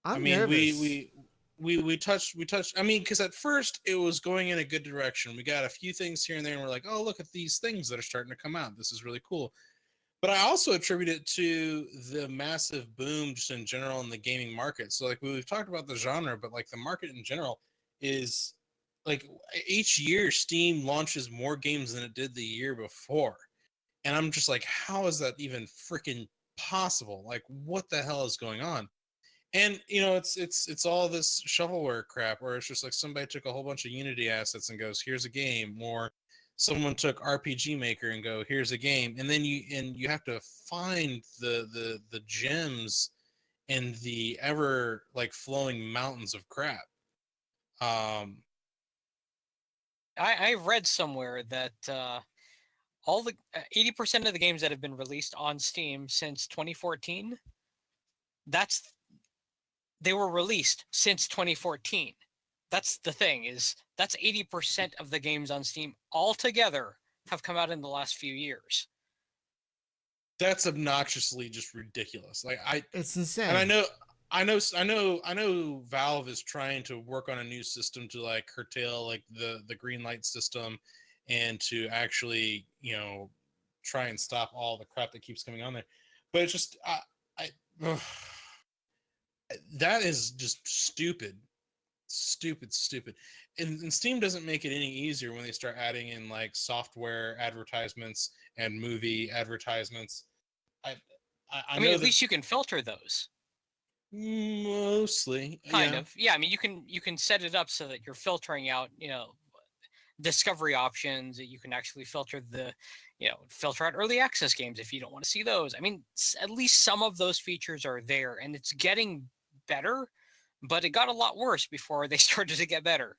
I'm nervous. We touched. I mean, because at first it was going in a good direction. We got a few things here and there, and we're like, oh, look at these things that are starting to come out. This is really cool. But I also attribute it to the massive boom just in general in the gaming market. So, like, we've talked about the genre, but like the market in general is like each year Steam launches more games than it did the year before. And I'm just like, how is that even freaking possible? Like, what the hell is going on? And you know, it's all this shovelware crap where it's just like somebody took a whole bunch of Unity assets and goes, here's a game, or someone took RPG Maker and go, here's a game, and then you have to find the gems in the ever like flowing mountains of crap. I read somewhere that all the 80% of the games that have been released on Steam since 2014, they were released since 2014. That's the thing, is that's 80% of the games on Steam altogether have come out in the last few years. That's obnoxiously just ridiculous. Like, it's insane. And I know Valve is trying to work on a new system to like curtail like the green light system and to actually, you know, try and stop all the crap that keeps coming on there. But it's just that is just stupid. And Steam doesn't make it any easier when they start adding in like software advertisements and movie advertisements. I mean, at least you can filter those. Mostly, kind of. Yeah, I mean, you can set it up so that you're filtering out, you know, discovery options. That you can actually filter filter out early access games if you don't want to see those. I mean, at least some of those features are there, and it's getting better, but it got a lot worse before they started to get better.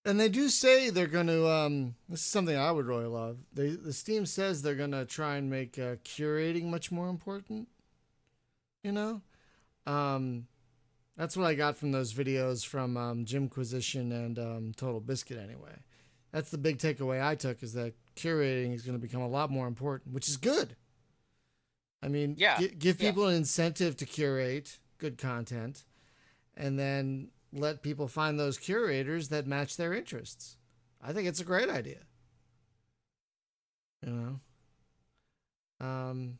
And they do say they're going to. This is something I would really love. The Steam says they're going to try and make curating much more important. You know, that's what I got from those videos from Jimquisition and Total Biscuit. Anyway, that's the big takeaway I took, is that curating is going to become a lot more important, which is good. I mean, give people an incentive to curate good content, and then let people find those curators that match their interests. I think it's a great idea. You know?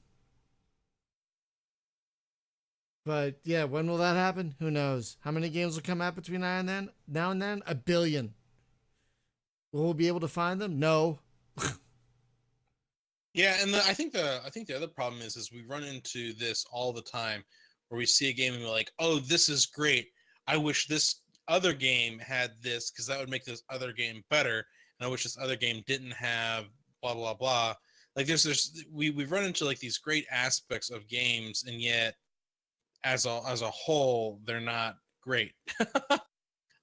But yeah, when will that happen? Who knows? How many games will come out between now and then? 1 billion. Will we be able to find them? No. Yeah, and I think the other problem is we run into this all the time, where we see a game and we're like, oh, this is great. I wish this other game had this, because that would make this other game better. And I wish this other game didn't have blah blah blah. Like we've run into like these great aspects of games, and yet as a whole, they're not great.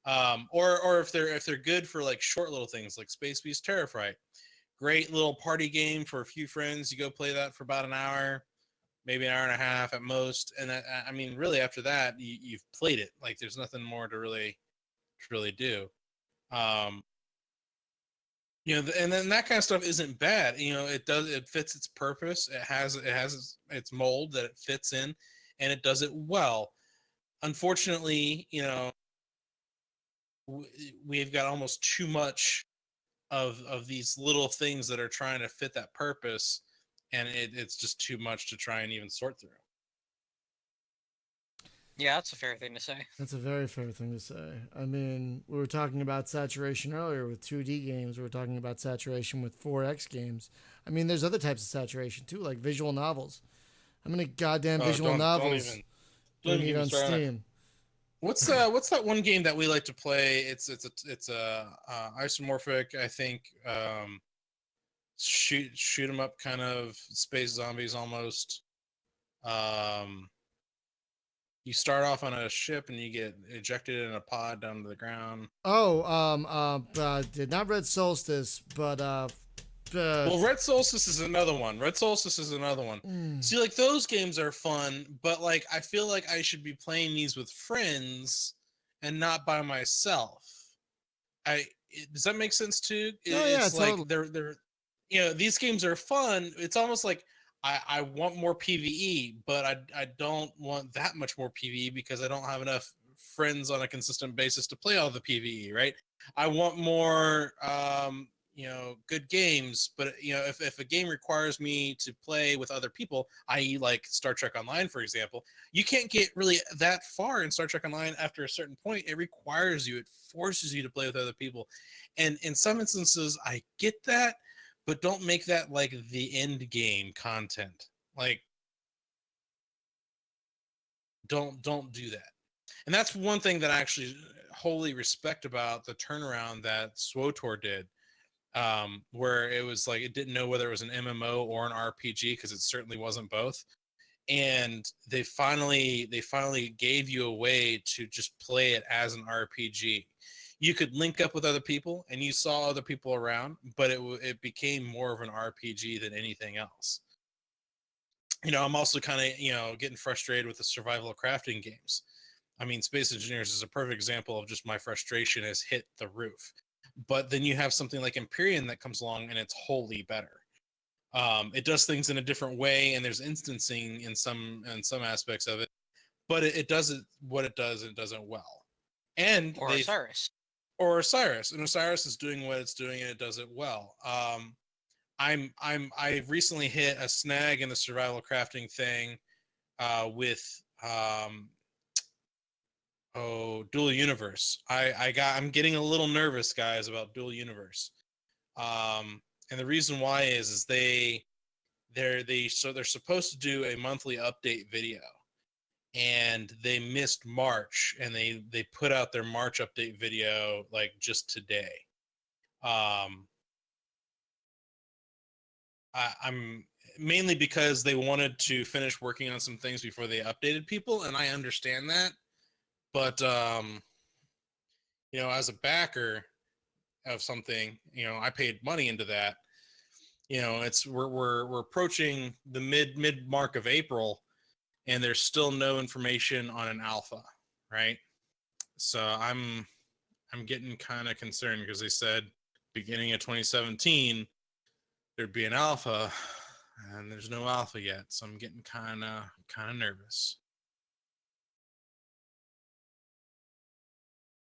Or if they're good for like short little things like Space Beast Terrafright. Great little party game for a few friends. You go play that for about an hour, maybe an hour and a half at most. And I mean, really, after that, you've played it. Like, there's nothing more to really do. You know, and then that kind of stuff isn't bad. You know, it fits its purpose. It has its mold that it fits in, and it does it well. Unfortunately, you know, we've got almost too much of these little things that are trying to fit that purpose, and it's just too much to try and even sort through. Yeah, that's a fair thing to say. That's a very fair thing to say. I mean, we were talking about saturation earlier with 2D games. We were talking about saturation with 4X games. I mean, there's other types of saturation too, like visual novels. How many goddamn Oh, visual don't novels even do we don't even need get me on started on it. Steam? What's that one game that we like to play? It's a isomorphic, I think, shoot 'em up kind of space zombies almost. Um, you start off on a ship and you get ejected in a pod down to the ground. Oh, not Red Solstice, but Well, Red Solstice is another one. mm, See, like those games are fun, but like I feel like I should be playing these with friends and not by myself. Does that make sense too? oh yeah, It's like totally. they're these games are fun. It's almost like I want more PVE, but I don't want that much more PVE because I don't have enough friends on a consistent basis to play all the PVE, right? I want more good games, but if a game requires me to play with other people, i.e. like Star Trek Online, for example, you can't get really that far in Star Trek Online after a certain point. It forces you to play with other people. And in some instances, I get that, but don't make that like the end game content. Like, don't do that. And that's one thing that I actually wholly respect about the turnaround that SWOTOR did, where it was like it didn't know whether it was an MMO or an RPG because it certainly wasn't both. And they finally gave you a way to just play it as an RPG. You could link up with other people, and you saw other people around, but it became more of an RPG than anything else. I'm also kind of getting frustrated with the survival crafting games. I mean, Space Engineers is a perfect example of just my frustration has hit the roof. But then you have something like Empyrean that comes along, and it's wholly better. It does things in a different way, and there's instancing in some aspects of it, but it does it what it does, and it does it well. And Or Osiris. And Osiris is doing what it's doing, and it does it well. I recently hit a snag in the survival crafting thing with Dual Universe. I'm getting a little nervous, guys, about Dual Universe. And the reason why is they're supposed to do a monthly update video, and they missed March, and they put out their March update video like just today. I'm mainly because they wanted to finish working on some things before they updated people, and I understand that. But as a backer of something, I paid money into that. It's we're approaching the mid mark of April, and there's still no information on an alpha, right? So I'm getting kind of concerned because they said beginning of 2017 there'd be an alpha, and there's no alpha yet. So I'm getting kind of nervous.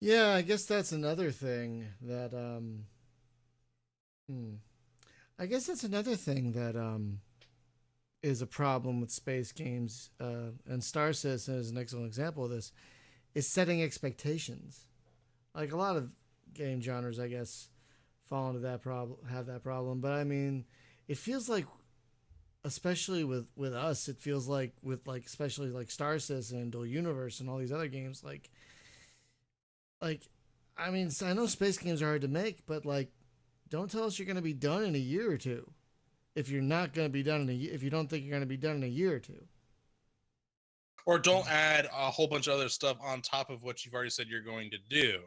Yeah, I guess that's another thing that I guess that's another thing that is a problem with space games, and Star Citizen is an excellent example of this. Is setting expectations. Like a lot of game genres, I guess, fall into that problem, have that problem. But I mean, it feels like, especially with us, it feels like with like especially like Star Citizen and Dual Universe and all these other games, like I mean, I know space games are hard to make, but like, don't tell us you're going to be done in a year or two. If you're not going to be done if you don't think you're going to be done in a year or two. Or don't add a whole bunch of other stuff on top of what you've already said you're going to do,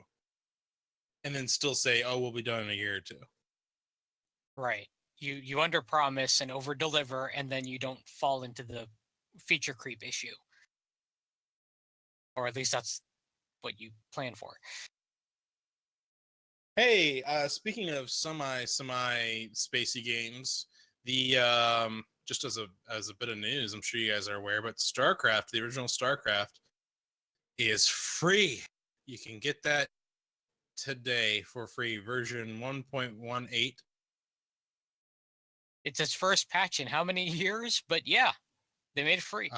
and then still say, "Oh, we'll be done in a year or two." Right. You under promise and over deliver, and then you don't fall into the feature creep issue. Or at least that's what you plan for. Hey, speaking of semi spacey games, the just as a bit of news, I'm sure you guys are aware, but StarCraft, the original StarCraft, is free. You can get that today for free, version 1.18. It's its first patch in how many years? But yeah, they made it free.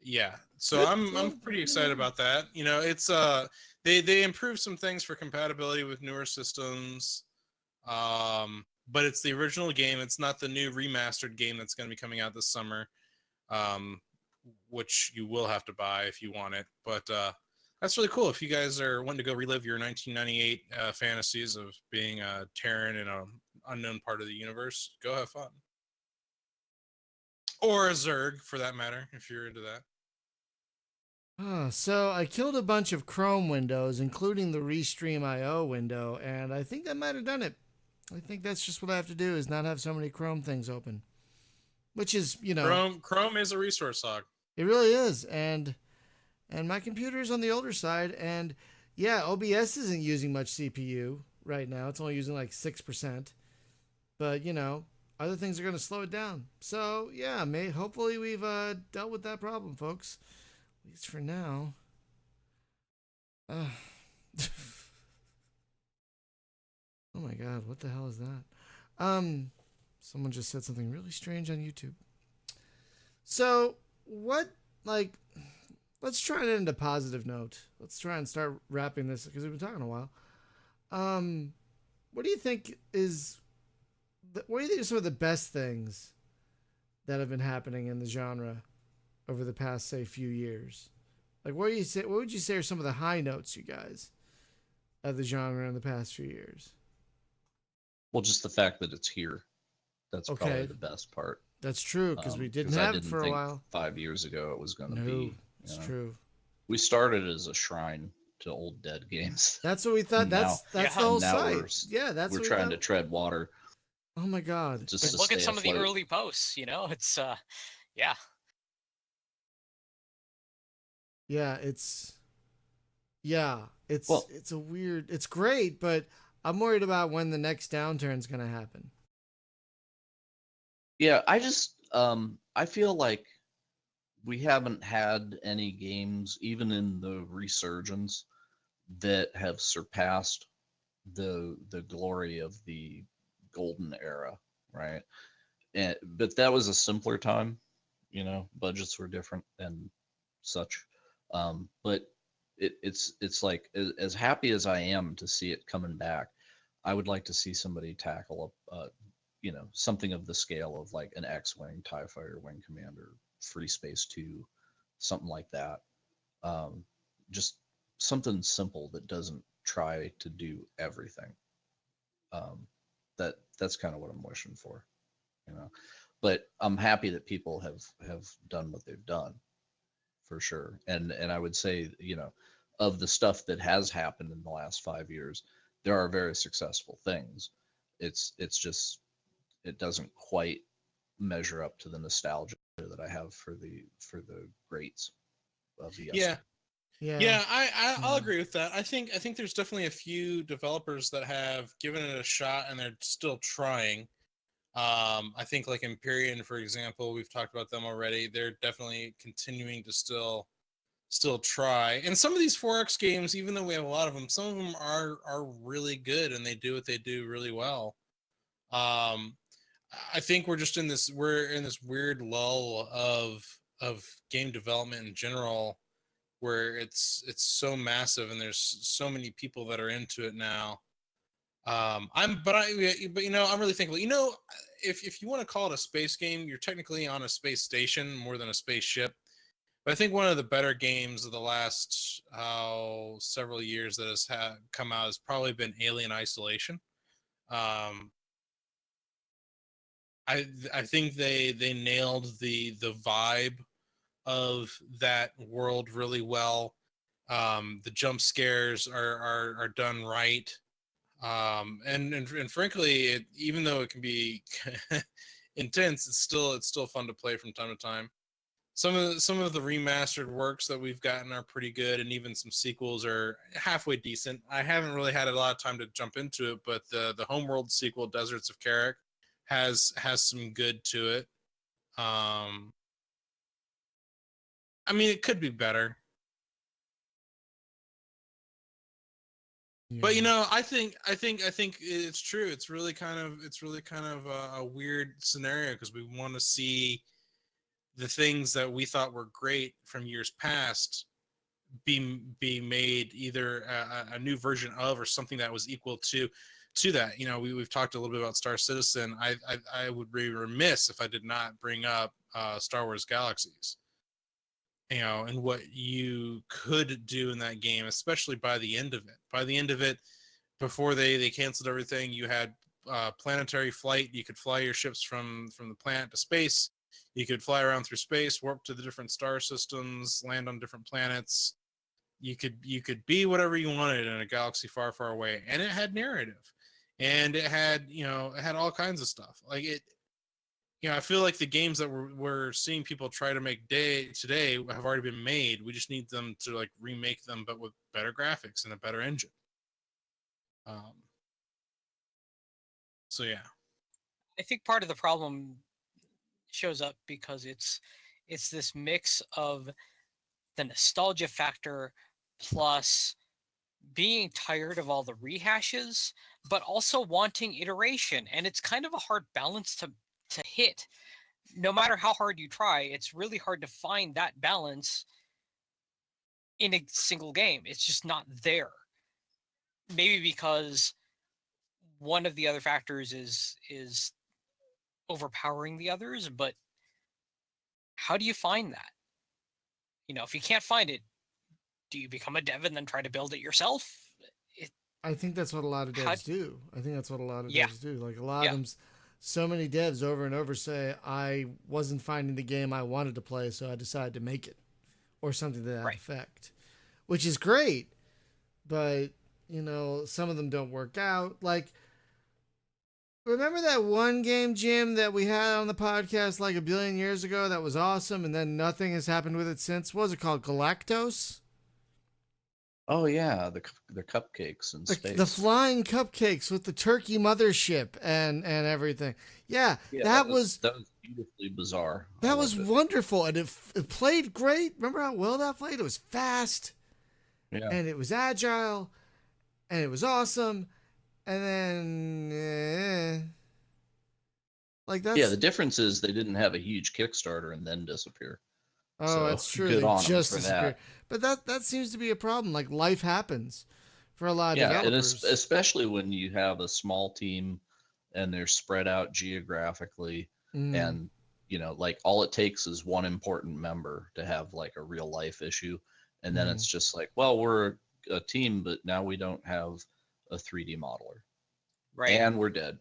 Yeah, so I'm pretty excited about that. You know, it's they improved some things for compatibility with newer systems, but it's the original game. It's not the new remastered game that's going to be coming out this summer, um, which you will have to buy if you want it. But that's really cool. If you guys are wanting to go relive your 1998 fantasies of being a Terran in an unknown part of the universe, go have fun. Or a Zerg, for that matter, if you're into that. So I killed a bunch of Chrome windows, including the Restream IO window, and I think I might have done it. I think that's just what I have to do is not have so many Chrome things open. Which is, Chrome is a resource hog. It really is. And my computer is on the older side, and yeah, OBS isn't using much CPU right now. It's only using like 6%. But, other things are going to slow it down. So, yeah, hopefully we've dealt with that problem, folks. At least for now. Oh my god, what the hell is that? Someone just said something really strange on YouTube. So, let's try it into a positive note. Let's try and start wrapping this because we've been talking a while. What do you think are some of the best things that have been happening in the genre over the past, say, few years? Like, what would you say are some of the high notes, you guys, of the genre in the past few years? Well, just the fact that it's here. That's probably the best part. That's true, because we didn't have it for a while. 5 years ago it was going to be. It's true. We started as a shrine to old dead games. That's what we thought. That's the whole site. We're trying to tread water. Oh my god! Just look at some of the early posts. It's yeah. It's a weird. It's great, but I'm worried about when the next downturn's going to happen. Yeah, I feel like we haven't had any games, even in the resurgence, that have surpassed the glory of the golden era, right? But that was a simpler time, budgets were different and such. But it's like as happy as I am to see it coming back, I would like to see somebody tackle something of the scale of like an X-Wing, TIE Fighter, Wing Commander, Free Space 2, something like that. Just something simple that doesn't try to do everything. That's kind of what I'm wishing for, But I'm happy that people have done what they've done, for sure. And I would say, of the stuff that has happened in the last 5 years, there are very successful things. It's just it doesn't quite measure up to the nostalgia that I have for the greats of the I'll agree with that. I think there's definitely a few developers that have given it a shot and they're still trying. I think like Empyrean, for example, we've talked about them already. They're definitely continuing to still try. And some of these 4X games, even though we have a lot of them, some of them are really good and they do what they do really well. I think we're in this weird lull of game development in general, where it's so massive and there's so many people that are into it now. I'm really thankful. If you want to call it a space game, you're technically on a space station more than a spaceship. But I think one of the better games of the last several years that has come out has probably been Alien Isolation. I think they nailed the vibe of that world really well. The jump scares are done right. And frankly, even though it can be intense, it's still fun to play from time to time. Some of the remastered works that we've gotten are pretty good, and even some sequels are halfway decent. I haven't really had a lot of time to jump into it, but the Homeworld sequel, Deserts of Carrick, has some good to it. I mean, it could be better. Yeah. But I think it's true. It's really kind of a weird scenario because we want to see the things that we thought were great from years past be made either a new version of or something that was equal to that. You know, we've talked a little bit about Star Citizen. I would be remiss if I did not bring up Star Wars Galaxies, you know, and what you could do in that game, especially by the end of it. Before they canceled everything, you had planetary flight. You could fly your ships from the planet to space. You could fly around through space, warp to the different star systems, land on different planets. You could be whatever you wanted in a galaxy far, far away, and it had narrative, and it had, you know, it had all kinds of stuff. Like it, you know, I feel like the games that we're seeing people try to make today have already been made. We just need them to like remake them, but with better graphics and a better engine. So yeah, I think part of the problem shows up because it's this mix of the nostalgia factor plus being tired of all the rehashes, but also wanting iteration. And it's kind of a hard balance to hit. No matter how hard you try, it's really hard to find that balance in a single game. It's just not there. Maybe because one of the other factors is overpowering the others, but how do you find that? You know, if you can't find it, do you become a dev and then try to build it yourself? I think that's what a lot of devs do. I think that's what a lot of devs do. Like a lot of them, so many devs over and over say, I wasn't finding the game I wanted to play, so I decided to make it. Or something to that effect. Which is great. But, you know, some of them don't work out. Like, remember that one game, Jim, that we had on the podcast like a billion years ago that was awesome, and then nothing has happened with it since? What was it called? Galactos? Oh yeah, the cupcakes in space. The flying cupcakes with the turkey mothership and everything. Yeah, that was beautifully bizarre. That was wonderful, and it played great. Remember how well that played? It was fast, and it was agile, and it was awesome. And then, like that's the difference is they didn't have a huge Kickstarter and then disappear. Oh, so, that's true. They just disappeared. But that seems to be a problem. Like life happens for a lot of developers. And especially when you have a small team and they're spread out geographically, and you know, like all it takes is one important member to have like a real life issue, and then it's just like, well, we're a team, but now we don't have a 3D modeler, and we're dead.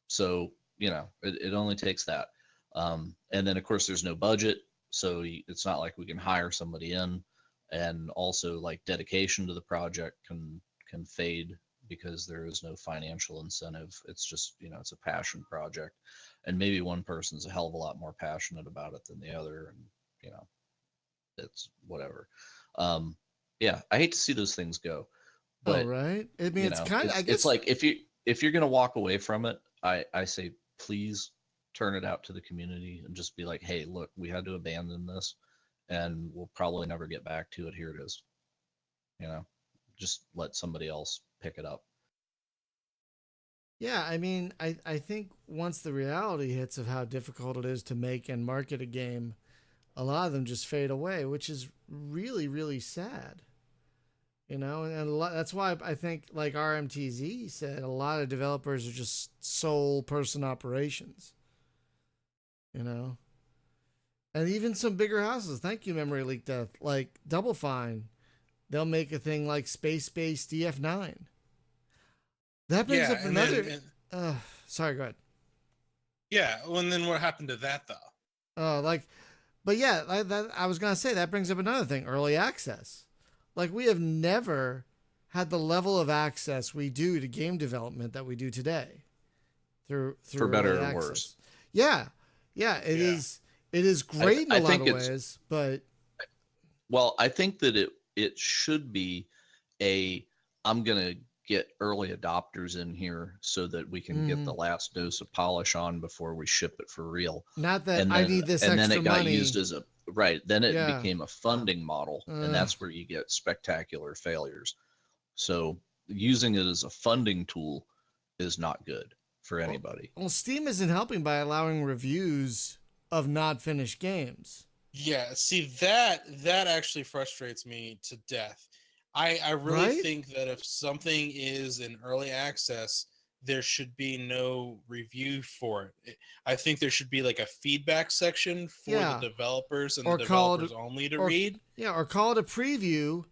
So you know, it only takes that, and then of course there's no budget. So it's not like we can hire somebody in, and also like dedication to the project can fade because there is no financial incentive. It's just, you know, it's a passion project, and maybe one person's a hell of a lot more passionate about it than the other, and you know, it's whatever. I hate to see those things go, but I mean, it's kind of, I guess it's like if you're gonna walk away from it, I say please turn it out to the community and just be like, hey, look, we had to abandon this and we'll probably never get back to it. Here it is. You know, just let somebody else pick it up. Yeah, I mean, I think once the reality hits of how difficult it is to make and market a game, a lot of them just fade away, which is really, really sad. You know, and that's why I think, like RMTZ said, a lot of developers are just sole person operations. You know, and even some bigger houses. Thank you, Memory Leak Death. Like Double Fine, they'll make a thing like Space Base DF9. That brings up another. Sorry, go ahead. Yeah, well, and then what happened to that though? But yeah, I was gonna say that brings up another thing: early access. Like we have never had the level of access we do to game development that we do today. Through for better or worse. Yeah. Yeah, it is. It is great in a lot of ways, but well, I think that it should be I'm gonna get early adopters in here so that we can get the last dose of polish on before we ship it for real. Not that I need this extra money. And then it got used as then it became a funding model, and that's where you get spectacular failures. So using it as a funding tool is not good for anybody. Well, Steam isn't helping by allowing reviews of not finished games. Yeah, see that actually frustrates me to death. I really Right? think that if something is in early access, there should be no review for it. I think there should be like a feedback section for the Yeah. developers and the Or call it developers only to or read. yeah, or call it a preview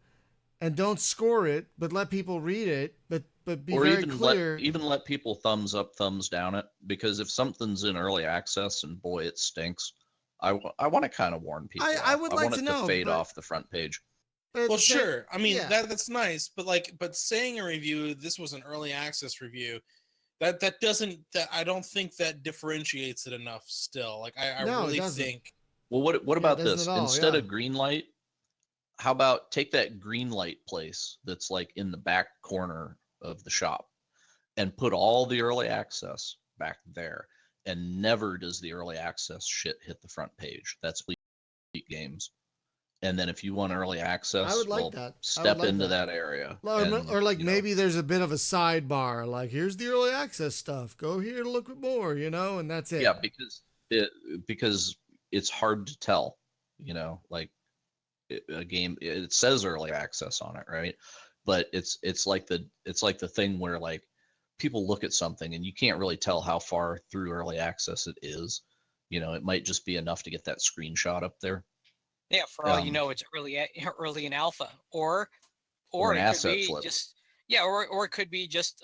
and don't score it, but let people read it, but be Or very clear. even let people thumbs up, thumbs down it, because if something's in early access and boy it stinks, I want to kind of warn people I off. would I like want to it to know, fade off the front page. but at Well, the same, sure. I mean, yeah. that's nice, but but saying a review, this was an early access review, that doesn't, that I don't think that differentiates it enough still. Like I No, it really doesn't. think. Well, what Yeah, it about doesn't this? at all. Instead Yeah. of green light, how about take that green light place that's like in the back corner of the shop and put all the early access back there, and never does the early access shit hit the front page. That's Elite Games. And then if you want early I access, would like well, that. I would step like into that. that area. Or And, like maybe there's a bit of a sidebar, like here's the early access stuff. Go here to look at more, and that's it. yeah, because it's hard to tell, like a game, it says early access on it, right? But it's like the thing where like people look at something and you can't really tell how far through early access it is. It might just be enough to get that screenshot up there. Yeah, for all you know, it's early in alpha, Or or an it could asset be flip. just yeah, or it could be just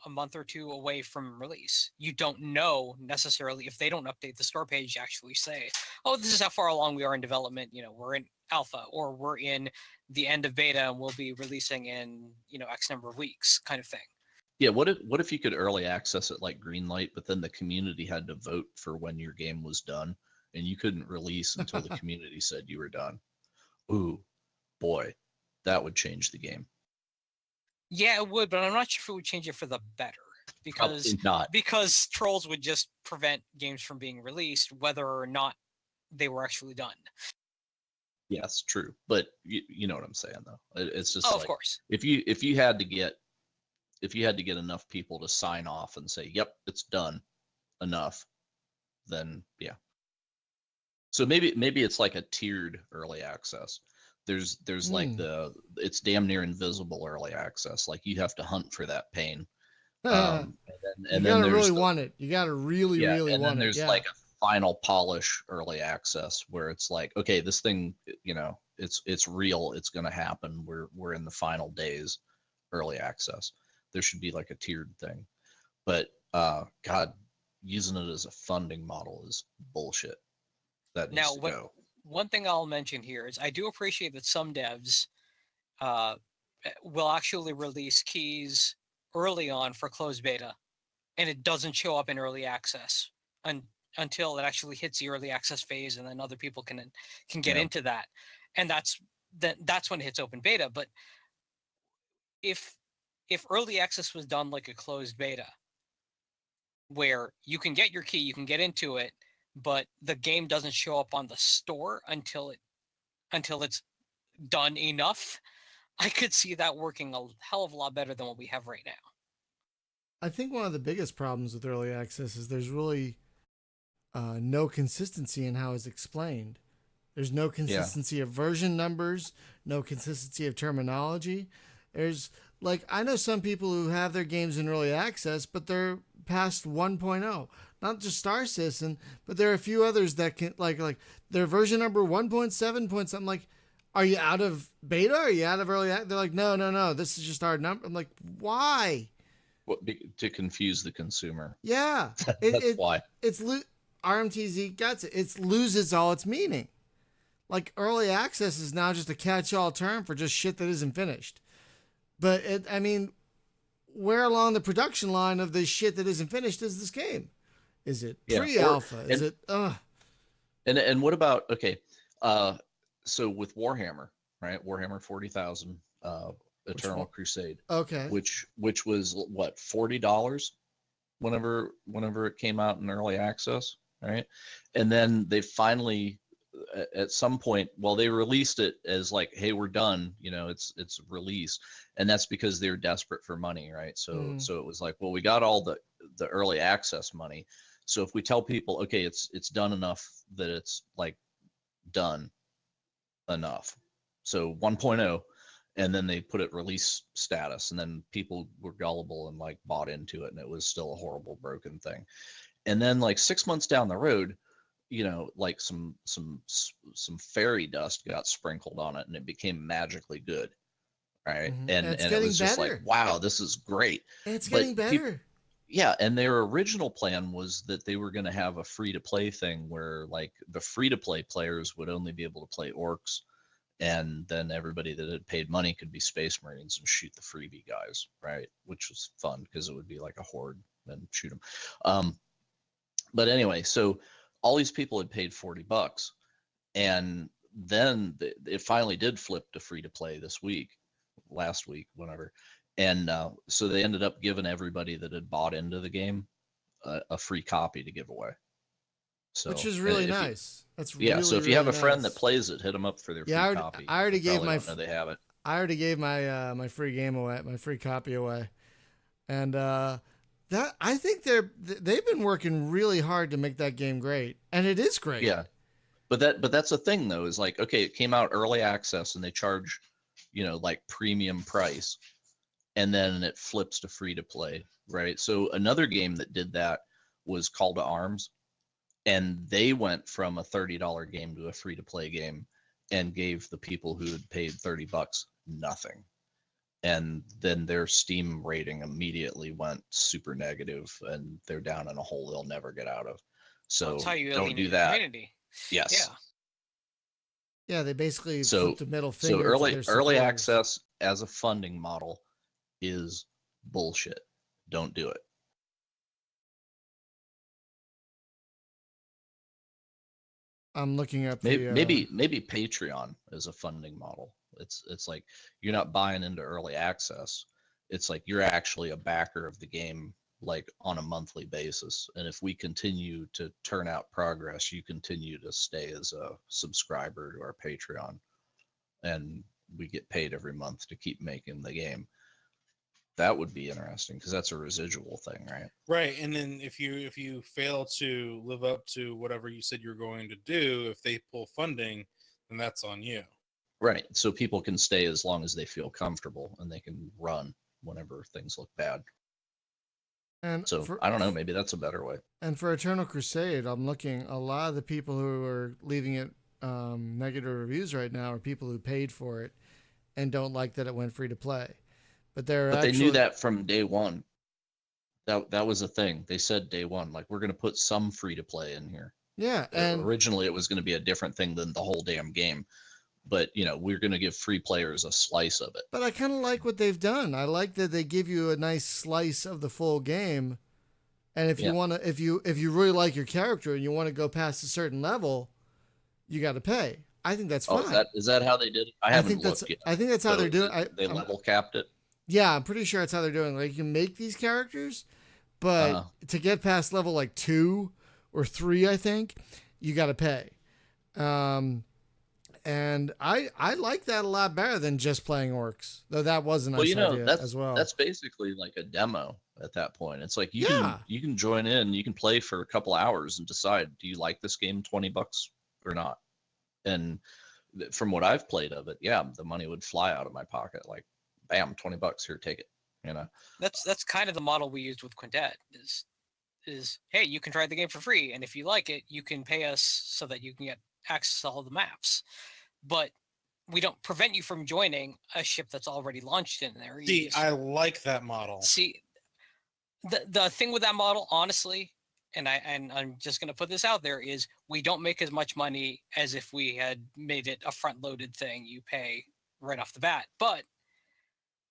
a month or two away from release. You don't know necessarily if they don't update the store page. Actually, say, oh, this is how far along we are in development. We're in alpha, or we're in the end of beta, and we'll be releasing in X number of weeks, kind of thing. Yeah, what if you could early access it like Greenlight, but then the community had to vote for when your game was done, and you couldn't release until the community said you were done? Ooh, boy, that would change the game. Yeah, it would, but I'm not sure if it would change it for the better because Probably not. because trolls would just prevent games from being released, whether or not they were actually done. Yes, true, but you know what I'm saying though. It's just Oh, of like course. if you had to get enough people to sign off and say, "Yep, it's done," enough, then yeah. So maybe it's like a tiered early access. There's like it's damn near invisible early access. Like you have to hunt for that pain. You And then gotta really there's want it. You gotta really, yeah, really and then want it. there's Yeah. like a final polish early access where it's like, okay, this thing, it's real, it's gonna happen. We're in the final days early access. There should be like a tiered thing. But God, using it as a funding model is bullshit. That needs Now, to go. one thing I'll mention here is I do appreciate that some devs uh, will actually release keys early on for closed beta, and it doesn't show up in early access until it actually hits the early access phase, and then other people can get Yeah. into that, and that's when it hits open beta. But if early access was done like a closed beta, where you can get your key, you can get into it, but the game doesn't show up on the store until it's done enough, I could see that working a hell of a lot better than what we have right now. I think one of the biggest problems with early access is there's really no consistency in how it's explained. There's no consistency of version numbers, no consistency of terminology. There's like I know some people who have their games in early access, but they're past 1.0. Not just Star Citizen, but there are a few others that can like their version number 1.7 point something. Like, are you out of beta? Are you out of early access? They're like, no. This is just our number. I'm like, why? To confuse the consumer. Yeah, That's why. It's RMTZ gets it. It loses all its meaning. Like early access is now just a catch-all term for just shit that isn't finished. But where along the production line of this shit that isn't finished is this game? Is it pre-alpha? Is it? And what about so with Warhammer, right? Warhammer 40,000, Eternal Crusade. Okay. Which was what, $40 whenever it came out in early access, right? And then they finally at some point, well, they released it as like, hey, we're done, it's released, and that's because they're desperate for money, right? So it was like, well, we got all the early access money, So if we tell people, okay, it's done enough that it's like done enough. So 1.0, and then they put it release status, and then people were gullible and like bought into it, and it was still a horrible broken thing. And then like 6 months down the road, like some fairy dust got sprinkled on it, and it became magically good, right? Mm-hmm. And It's it getting was just better. like, wow, this is great. It's But getting better. yeah, and their original plan was that they were going to have a free to play thing where like the free to play players would only be able to play orcs, and then everybody that had paid money could be space marines and shoot the freebie guys, right? Which was fun because it would be like a horde and shoot them. But anyway, so all these people had paid $40, and then it finally did flip to free to play last week, whenever. And so they ended up giving everybody that had bought into the game a free copy to give away. So, which is really nice. That's yeah. So if you really have a nice. friend that plays it, hit them up for their free copy. I already gave my. Don't know they have it. I already gave my my free game away, my free copy away, and that I think they've been working really hard to make that game great, and it is great. Yeah, but that's the thing though, is like, okay, it came out early access and they charge, like premium price, and then it flips to free to play, right? So another game that did that was Call to Arms, and they went from a $30 game to a free to play game and gave the people who had paid $30 nothing. And then their Steam rating immediately went super negative, and they're down in a hole they'll never get out of. So don't do that. Community. Yes. Yeah, they basically flipped a middle finger. So early access as a funding model is bullshit. Don't do it. I'm looking at maybe Patreon as a funding model. It's like you're not buying into early access. It's like you're actually a backer of the game, like on a monthly basis. And if we continue to turn out progress, you continue to stay as a subscriber to our Patreon, and we get paid every month to keep making the game. That would be interesting because that's a residual thing, right? Right, and then if you fail to live up to whatever you said you're going to do, if they pull funding, then that's on you. Right, so people can stay as long as they feel comfortable, and they can run whenever things look bad. And so I don't know, maybe that's a better way. And for Eternal Crusade, I'm looking, a lot of the people who are leaving it negative reviews right now are people who paid for it and don't like that it went free to play. But they knew that from day one. That was a thing. They said day one, like, we're going to put some free to play in here. Yeah, and originally it was going to be a different thing than the whole damn game. But we're going to give free players a slice of it. But I kind of like what they've done. I like that they give you a nice slice of the full game. And if you want to, if you really like your character and you want to go past a certain level, you got to pay. I think that's fine. Is that how they did it? I haven't looked yet. I think that's how they're doing it. They level capped it? Yeah, I'm pretty sure that's how they're doing it. Like, you can make these characters, but to get past level like 2 or 3, I think, you got to pay. And I like that a lot better than just playing orcs, though that was a nice idea as well. That's basically like a demo at that point. It's like you can join in, you can play for a couple hours and decide, do you like this game $20 or not? And from what I've played of it, the money would fly out of my pocket, like, bam, $20 here, take it. That's kind of the model we used with Quintet. Is hey, you can try the game for free, and if you like it, you can pay us so that you can get access to all the maps. But we don't prevent you from joining a ship that's already launched in there. I like that model. See, the thing with that model, honestly, and I'm just going to put this out there, is we don't make as much money as if we had made it a front-loaded thing. You pay right off the bat. But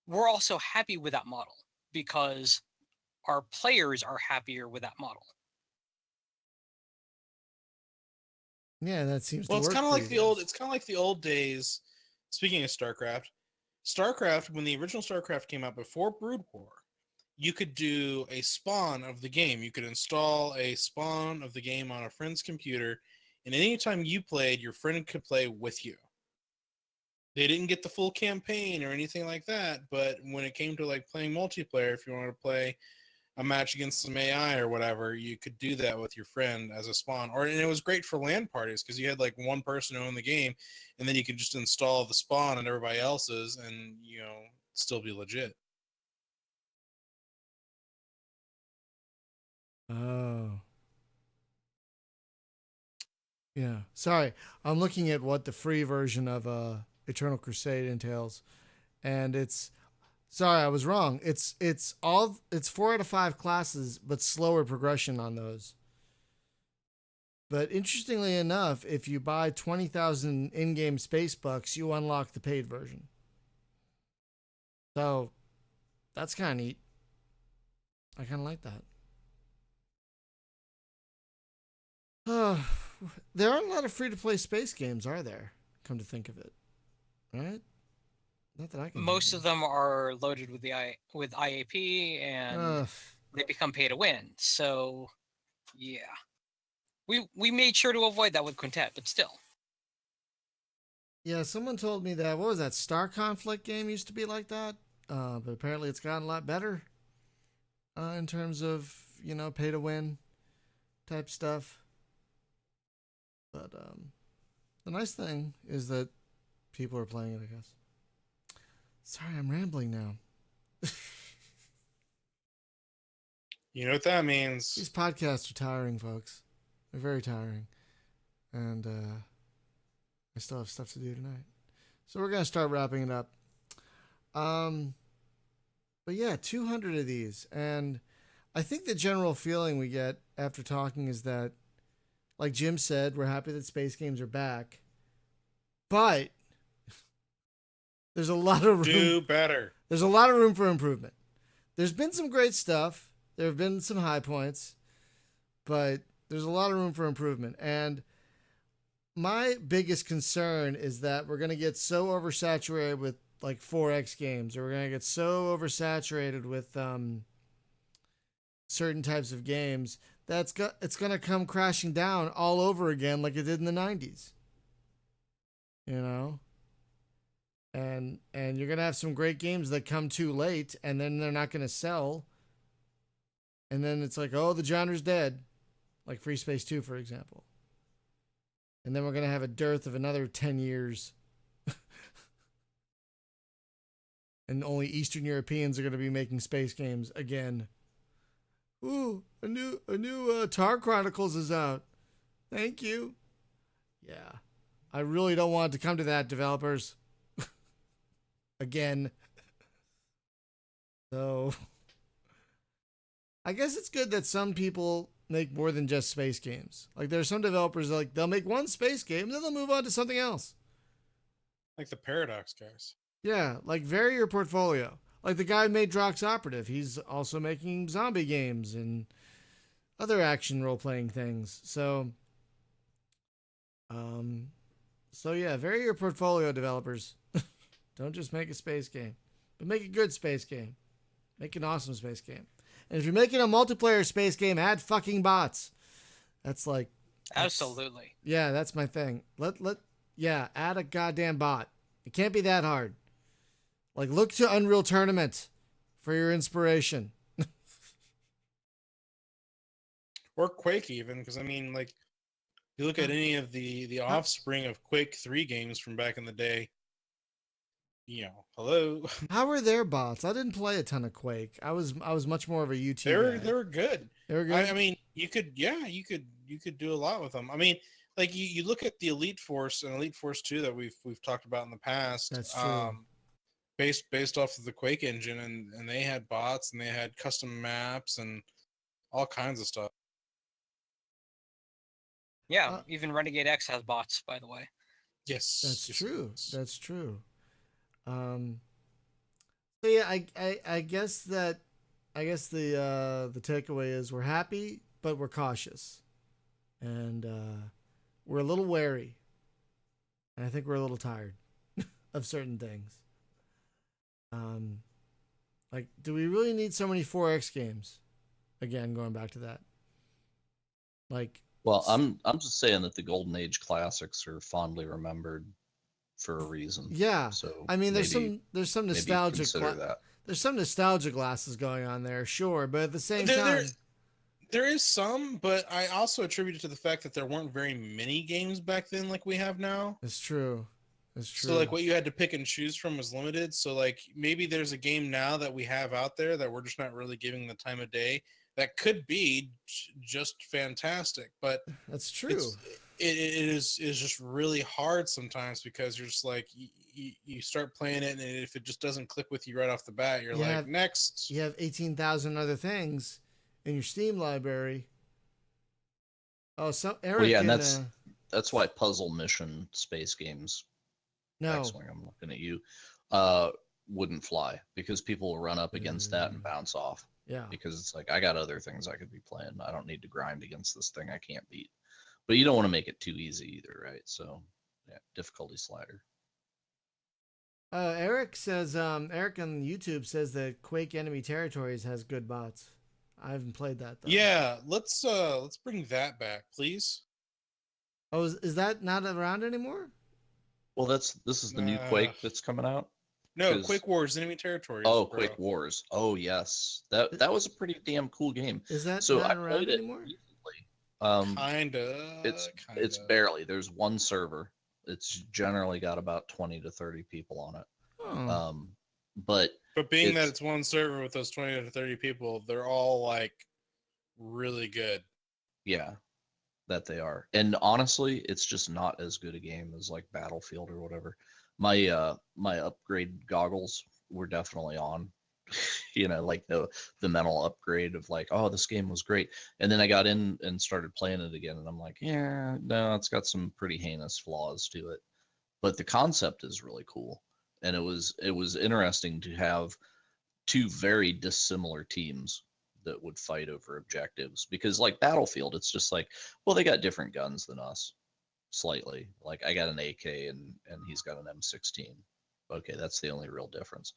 we're also happy with that model because our players are happier with that model. Yeah, that seems well. To It's kind of like the old. It's kind of like the old days. Speaking of StarCraft, when the original StarCraft came out before Brood War, you could do a spawn of the game. You could install a spawn of the game on a friend's computer, and anytime you played, your friend could play with you. They didn't get the full campaign or anything like that, but when it came to like playing multiplayer, if you wanted to play a match against some AI or whatever, you could do that with your friend as a spawn. And it was great for LAN parties because you had like one person who owned the game, and then you could just install the spawn and everybody else's, and still be legit. Oh. Yeah. Sorry. I'm looking at what the free version of Eternal Crusade entails. And sorry, I was wrong. It's 4 out of 5 classes, but slower progression on those. But interestingly enough, if you buy 20,000 in-game space bucks, you unlock the paid version. So that's kind of neat. I kind of like that. There aren't a lot of free-to-play space games, are there? Come to think of it, right? Not that I can. Most of them are loaded with with IAP, and they become pay to win. So, yeah, we made sure to avoid that with Quintet, but still. Yeah, someone told me that, what was that, Star Conflict game used to be like that, but apparently it's gotten a lot better in terms of pay to win type stuff. But the nice thing is that people are playing it, I guess. Sorry, I'm rambling now. You know what that means. These podcasts are tiring, folks. They're very tiring. And I still have stuff to do tonight. So we're going to start wrapping it up. But yeah, 200 of these. And I think the general feeling we get after talking is that, like Jim said, we're happy that space games are back. But there's a lot of room. Do better. There's a lot of room for improvement. There's been some great stuff. There have been some high points. But there's a lot of room for improvement. And my biggest concern is that we're going to get so oversaturated with like 4X games, or we're going to get so oversaturated with certain types of games that it's going to come crashing down all over again like it did in the 90s. And you're going to have some great games that come too late, and then they're not going to sell. And then it's like, oh, the genre's dead. Like Free Space 2, for example. And then we're going to have a dearth of another 10 years. And only Eastern Europeans are going to be making space games again. Ooh, a new Tar Chronicles is out. Thank you. Yeah. I really don't want it to come to that, developers. Again. So I guess it's good that some people make more than just space games. Like there are some developers like they'll make one space game and then they'll move on to something else. Like the Paradox guys. Yeah, like vary your portfolio. Like the guy who made Drox Operative, he's also making zombie games and other action role-playing things. So yeah, vary your portfolio, developers. Don't just make a space game, but make a good space game. Make an awesome space game. And if you're making a multiplayer space game, add fucking bots. That's like... Absolutely. Yeah, that's my thing. Add a goddamn bot. It can't be that hard. Like, look to Unreal Tournament for your inspiration. Or Quake even, because I mean, like, you look at any of the offspring of Quake 3 games from back in the day, hello. How were their bots? I didn't play a ton of Quake. I was much more of a UT They guy. were good. They were good. I mean, you could do a lot with them. I mean, like you look at the Elite Force and Elite Force 2 that we've talked about in the past. That's true. Based off of the Quake engine, and they had bots and they had custom maps and all kinds of stuff. Yeah, even Renegade X has bots, by the way. Yes, that's yes, true. yes. That's true. So yeah, I guess the takeaway is we're happy, but we're cautious, and we're a little wary, and I think we're a little tired of certain things. Like, do we really need so many 4X games? Again, going back to that. Like, well, I'm just saying that the Golden Age classics are fondly remembered for a reason. Yeah. So I mean, there's some nostalgic There's some nostalgia glasses going on there, sure, but at the same There, there, time, there is some, but I also attribute it to the fact that there weren't very many games back then like we have now. it's true. It's true. So like what you had to pick and choose from was limited. So like maybe there's a game now that we have out there that we're just not really giving the time of day that could be just fantastic, but That's true. it is just really hard sometimes because you're just like you start playing it and if it just doesn't click with you right off the bat, you're like next. You have 18,000 other things in your Steam library. Oh, so Eric. Well, yeah, and that's why puzzle mission space games. No. X-Wing, I'm looking at you. Wouldn't fly because people will run up against that and bounce off. Yeah. Because it's like I got other things I could be playing. I don't need to grind against this thing I can't beat. But you don't want to make it too easy either, right? So, yeah, difficulty slider. Eric says, Eric on YouTube says that Quake Enemy Territories has good bots. I haven't played that though. Yeah, let's bring that back, please. Oh, is that not around anymore? Well, this is the new Quake that's coming out. No, Quake Wars Enemy Territories. Oh, bro. Quake Wars. Oh, yes. That was a pretty damn cool game. Is that so not I around played anymore? It recently. Kinda. It's barely. There's one server. It's generally got about 20 to 30 people on it. Oh. But being that it's one server with those 20 to 30 people, they're all like really good. Yeah, that they are. And honestly, it's just not as good a game as like Battlefield or whatever. My upgrade goggles were definitely on. Like the mental upgrade of like, oh, this game was great. And then I got in and started playing it again and I'm like, yeah, no, it's got some pretty heinous flaws to it. But the concept is really cool. And it was interesting to have two very dissimilar teams that would fight over objectives because like Battlefield, it's just like, well, they got different guns than us slightly. Like I got an AK and he's got an M16. Okay, that's the only real difference.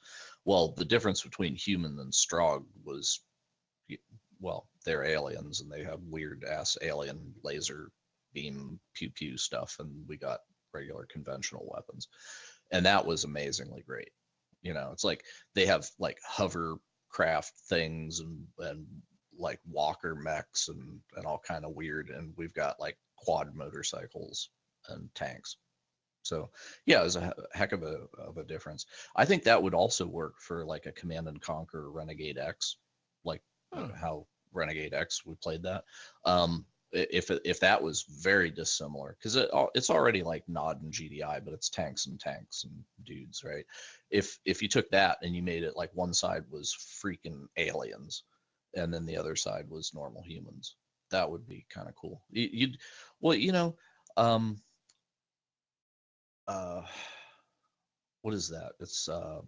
Well, the difference between human and Strogg was, well, they're aliens and they have weird ass alien laser beam pew pew stuff, and we got regular conventional weapons, and that was amazingly great. It's like they have like hovercraft things and like walker mechs and all kind of weird, and we've got like quad motorcycles and tanks. So yeah, it was a heck of a difference. I think that would also work for like a Command and Conquer Renegade X, like how Renegade X we played that. If that was very dissimilar, because it's already like NOD and GDI, but it's tanks and dudes, right? If you took that and you made it like one side was freaking aliens, and then the other side was normal humans, that would be kind of cool. What is that? It's the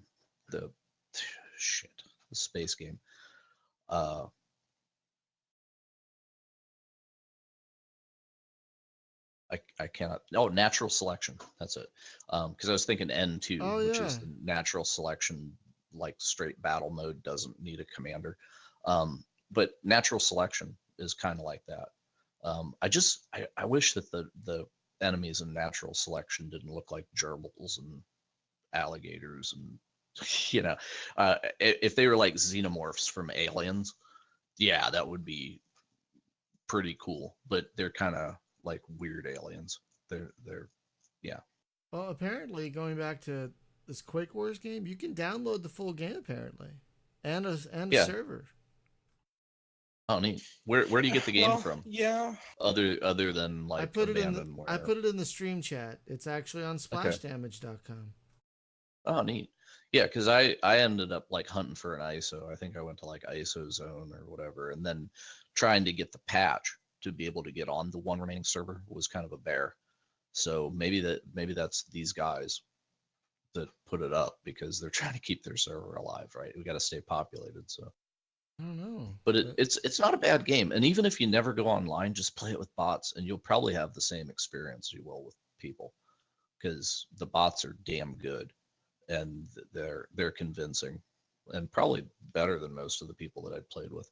the space game. I cannot. Oh, natural selection. That's it. Because I was thinking N2, which is the natural selection, like straight battle mode, doesn't need a commander. But natural selection is kind of like that. I wish that the enemies in natural selection didn't look like gerbils and alligators and if they were like xenomorphs from Aliens, yeah, that would be pretty cool. But they're kind of like weird aliens. They're yeah. Well, apparently, going back to this Quake Wars game, you can download the full game apparently, and a server. Oh, neat. Where do you get the game from? Yeah. Other than like I put it in the stream chat. It's actually on splashdamage.com. Oh, neat. Yeah, because I ended up like hunting for an ISO. I think I went to like ISO zone or whatever, and then trying to get the patch to be able to get on the one remaining server was kind of a bear. So maybe that's these guys that put it up because they're trying to keep their server alive, right? We got to stay populated. So I don't know, but it's not a bad game, and even if you never go online, just play it with bots, and you'll probably have the same experience you will with people, because the bots are damn good. And they're convincing, and probably better than most of the people that I'd played with.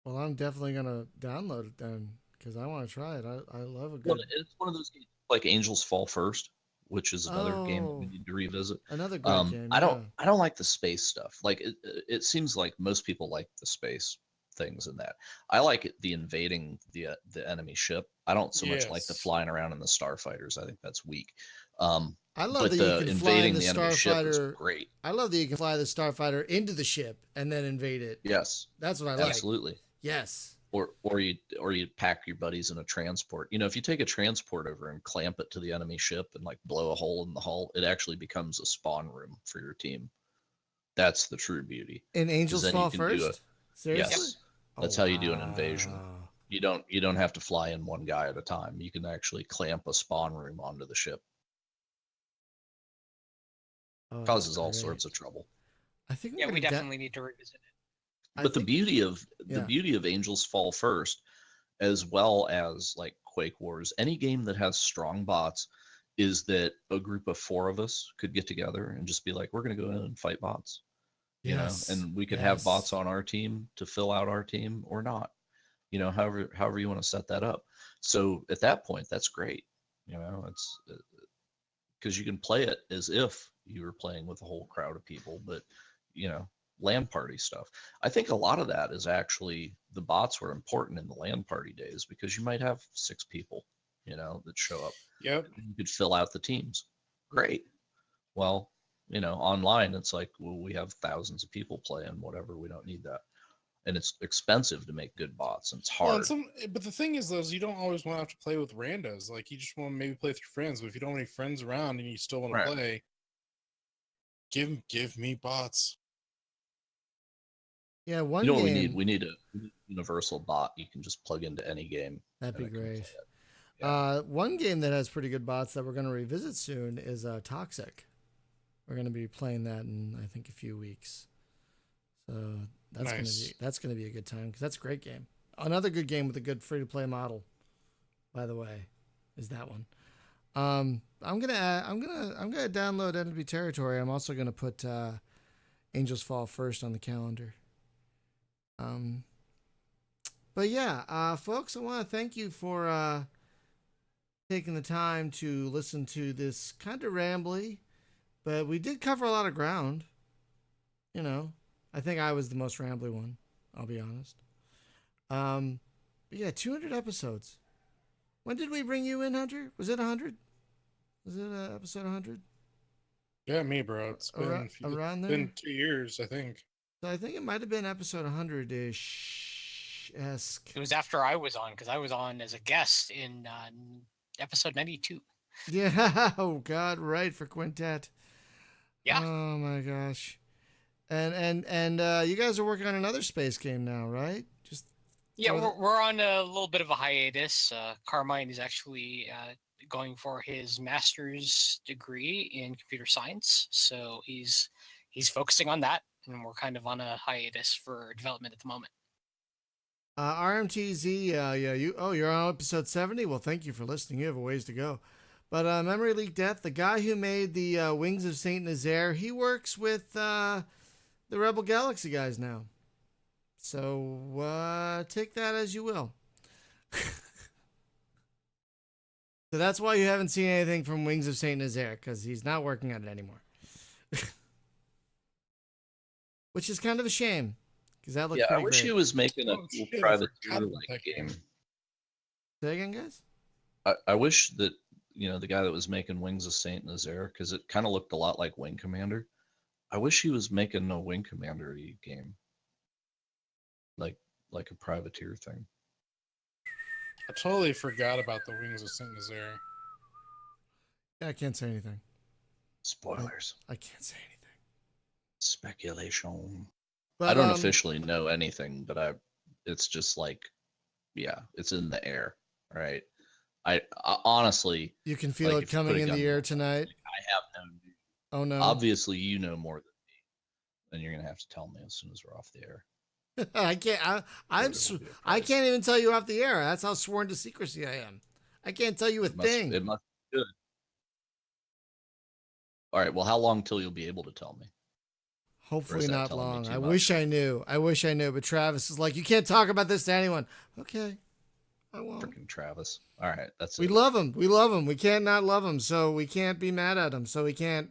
Well, I'm definitely gonna download it then because I want to try it. I love a good. Well, it's one of those games like Angels Fall First, which is another game that we Oh, need to revisit. another great game. I Yeah. don't like the space stuff. Like it seems like most people like the space things in that. I like it, the invading the enemy ship. I don't so much like the Yes. flying around in the starfighters. I think that's weak. I love But that you the can fly in invading the the enemy ship is starfighter. great. I love that you can fly the starfighter into the ship and then invade it. Yes, That's what I like. absolutely. Yes. Or you pack your buddies in a transport. You know, if you take a transport over and clamp it to the enemy ship and like blow a hole in the hull, it actually becomes a spawn room for your team. That's the true beauty. And Because Angels then you Fall can do first? Seriously? yes. Oh, That's how you do an invasion. wow. You don't have to fly in one guy at a time. You can actually clamp a spawn room onto the ship. Oh, that's Causes all great. sorts of trouble. I think Yeah, we definitely need to revisit it. But the beauty of yeah. Angels Fall First, as well as like Quake Wars, any game that has strong bots, is that a group of 4 of us could get together and just be like, we're going to go in and fight bots, you know, Yes. and we could have bots on our team to fill out our team or not, you know, however you want to set that up. So at that point, that's great, you know, it's because you can play it as if you were playing with a whole crowd of people, but you know, LAN party stuff. I think a lot of that is actually the bots were important in the LAN party days because you might have 6 people, you know, that show up. Yep. You could fill out the teams. Great. Well, you know, online it's like, well, we have thousands of people playing whatever. We don't need that. And it's expensive to make good bots, and it's hard. Well, but the thing is, though, is you don't always want to have to play with randos. Like, you just want to maybe play with your friends. But if you don't have any friends around and you still want to Right. play, give me bots. Yeah, one You know what game. we need a universal bot you can just plug into any game. That'd be and it can great. play it. Yeah. One game that has pretty good bots that we're going to revisit soon is Toxic. We're going to be playing that in I think a few weeks. So that's going to be a good time because that's a great game. Another good game with a good free to play model, by the way, is that one. I'm gonna download Enemy Territory. I'm also gonna put Angels Fall First on the calendar. But yeah, folks, I want to thank you for taking the time to listen to this kind of rambly, but we did cover a lot of ground. You know, I think I was the most rambly one. I'll be honest. But yeah, 200 episodes. When did we bring you in, Hunter? Was it 100? Was it episode 100? Yeah, me, bro. It's been around there. Been 2 years, I think. So I think it might have been episode 100-ish esque. It was after I was on because I was on as a guest in episode 92. Yeah. Oh God, right, for Quintet. Yeah. Oh my gosh. And you guys are working on another space game now, right? Just Yeah, we're on a little bit of a hiatus. Carmine is actually going for his master's degree in computer science, so he's focusing on that, and we're kind of on a hiatus for development at the moment. RMTZ, you're on episode 70. Well, thank you for listening. You have a ways to go. But Memory Leak Death, the guy who made the Wings of Saint Nazaire, he works with the Rebel Galaxy guys now. So take that as you will. So that's why you haven't seen anything from Wings of Saint Nazaire, because he's not working on it anymore. Which is kind of a shame, because that looked pretty I wish great. he was making a cool privateer like game. Say again, guys? I wish that, you know, the guy that was making Wings of Saint Nazaire, because it kind of looked a lot like Wing Commander. I wish he was making a Wing Commander game, like a privateer thing. I totally forgot about the Wings of Saint Nazaire. Yeah, I can't say anything. Spoilers. I can't say anything. Speculation. But, I don't officially know anything, but it's just like, yeah, it's in the air, right? I honestly, you can feel it coming in the air tonight. I have no news. Oh no! Obviously, you know more than me, and you're gonna have to tell me as soon as we're off the air. I can't. I can't even tell you off the air. That's how sworn to secrecy I am. I can't tell you a thing. It must be good. All right. Well, how long till you'll be able to tell me? Hopefully not long. I wish I knew. But Travis is like, you can't talk about this to anyone. Okay. I won't. Freaking Travis. All right, that's We it. love him. We love him. We can't not love him. So we can't be mad at him. So we can't.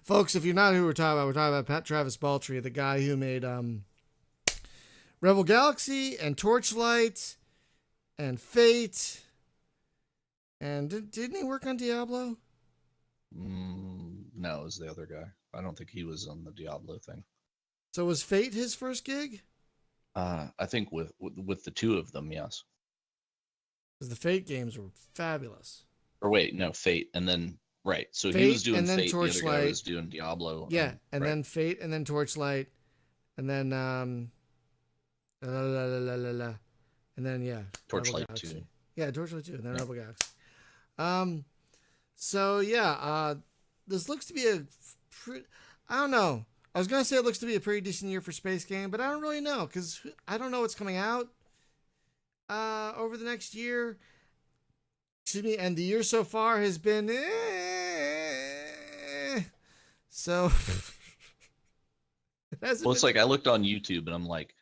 Folks, if you're not who we're talking about Pat Travis Baltry, the guy who made Rebel Galaxy and Torchlight and Fate. And didn't he work on Diablo? No, it was the other guy. I don't think he was on the Diablo thing. So was Fate his first gig? I think with the two of them, yes. Because the Fate games were fabulous. Or wait, no, Fate, and then right. So Fate, he was doing and then Fate. The other guy Torchlight. was doing Diablo. Yeah, and right. then Fate, and then Torchlight, and then and then yeah, Torchlight 2. Yeah, Torchlight 2, and then Rebel Galaxy. So yeah, this looks to be I don't know. I was gonna say it looks to be a pretty decent year for space game, but I don't really know because I don't know what's coming out over the next year. Excuse me, and the year so far has been so. Well, it's like I looked on YouTube and I'm like,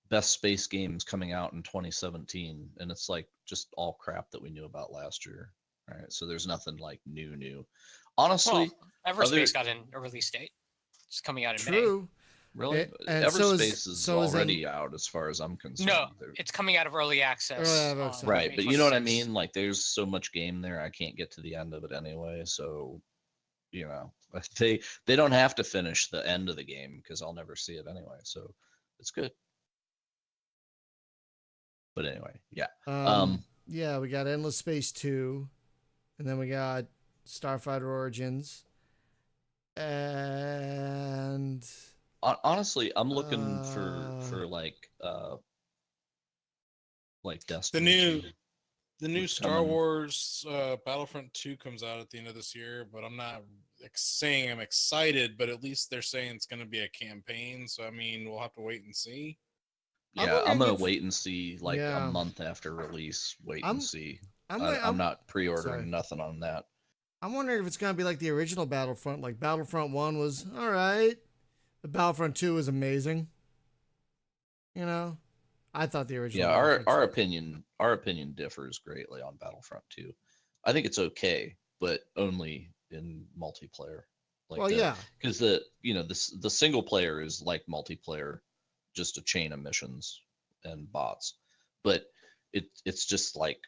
best space games coming out in 2017, and it's like just all crap that we knew about last year. All right, so there's nothing like new. Honestly, Everspace got a release date. It's coming out in May. True. really, And Everspace is so is already out as far as I'm concerned. No, it's coming out of early access. Early access. Right, May but you know what I 26th. mean? Like, there's so much game there, I can't get to the end of it anyway. So, they don't have to finish the end of the game because I'll never see it anyway. So, it's good. But anyway, yeah. Yeah, we got Endless Space 2, and then we got Starfighter Origins, and Honestly, I'm looking for like Destiny. The new What's Star coming? Wars Battlefront 2 comes out at the end of this year, but I'm not saying I'm excited, but at least they're saying it's going to be a campaign. So, I mean, we'll have to wait and see. Yeah, I'm wondering gonna if- wait and see like Yeah. a month after release. Wait I'm- and see. I'm I'm not pre-ordering sorry. nothing on that. I'm wondering if it's gonna be like the original Battlefront. Like Battlefront 1 was all right, but Battlefront 2 was amazing. You know, I thought the original. Yeah, Battlefront our 2 opinion differs greatly on Battlefront 2. I think it's okay, but only in multiplayer. Like Well, yeah. because the single player is like multiplayer, just a chain of missions and bots. But it's just like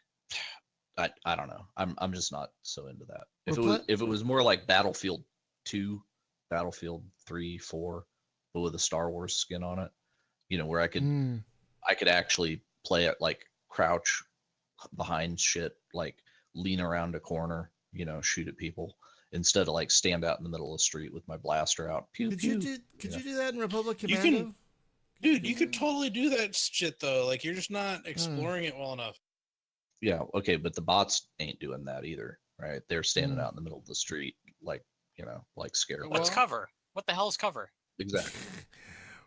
I don't know. I'm just not so into that. If it was more like Battlefield 2, Battlefield 3, 4, but with a Star Wars skin on it, where I could actually play it like crouch behind shit, like lean around a corner, shoot at people instead of like stand out in the middle of the street with my blaster out. Pew, Could pew. you do that in Republic You Commando? can- Dude, you could totally do that shit though. Like you're just not exploring it well enough. Yeah, okay, but the bots ain't doing that either, right? They're standing out in the middle of the street, like like scared. What's cover? What the hell is cover? Exactly.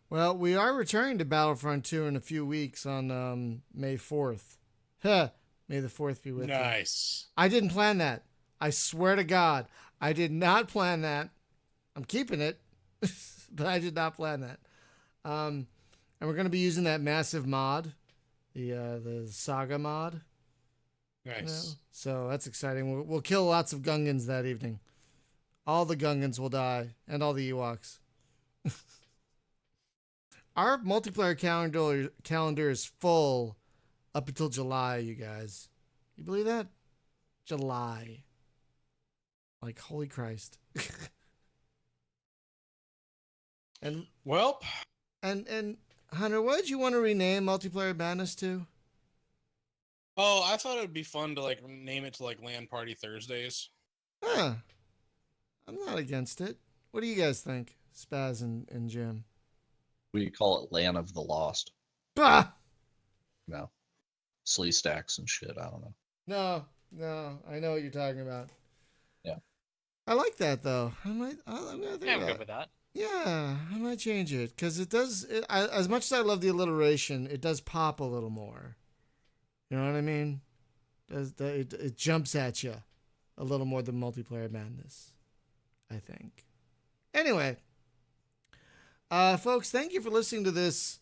Well, we are returning to Battlefront 2 in a few weeks on May 4th. Huh. May the 4th be with you. Nice. I didn't plan that. I swear to God, I did not plan that. I'm keeping it, but I did not plan that. And we're going to be using that massive mod, the Saga mod. Nice. So that's exciting. We'll kill lots of Gungans that evening. All the Gungans will die, and all the Ewoks. Our multiplayer calendar is full up until July, you guys. You believe that? July. Like, holy Christ. and Well, and Hunter, what did you want to rename Multiplayer Madness to? I thought it would be fun to like name it to like LAN Party Thursdays. Huh. I'm not against it. What do you guys think, Spaz and Jim? We call it Land of the Lost. Bah! No. Slee stacks and shit. I don't know. No. I know what you're talking about. Yeah. I like that, though. I'm gonna think Yeah, I'm about good it. with that. Yeah, I might change it because it does. As much as I love the alliteration, it does pop a little more. You know what I mean? It jumps at you a little more than Multiplayer Madness, I think. Anyway, folks, thank you for listening to this.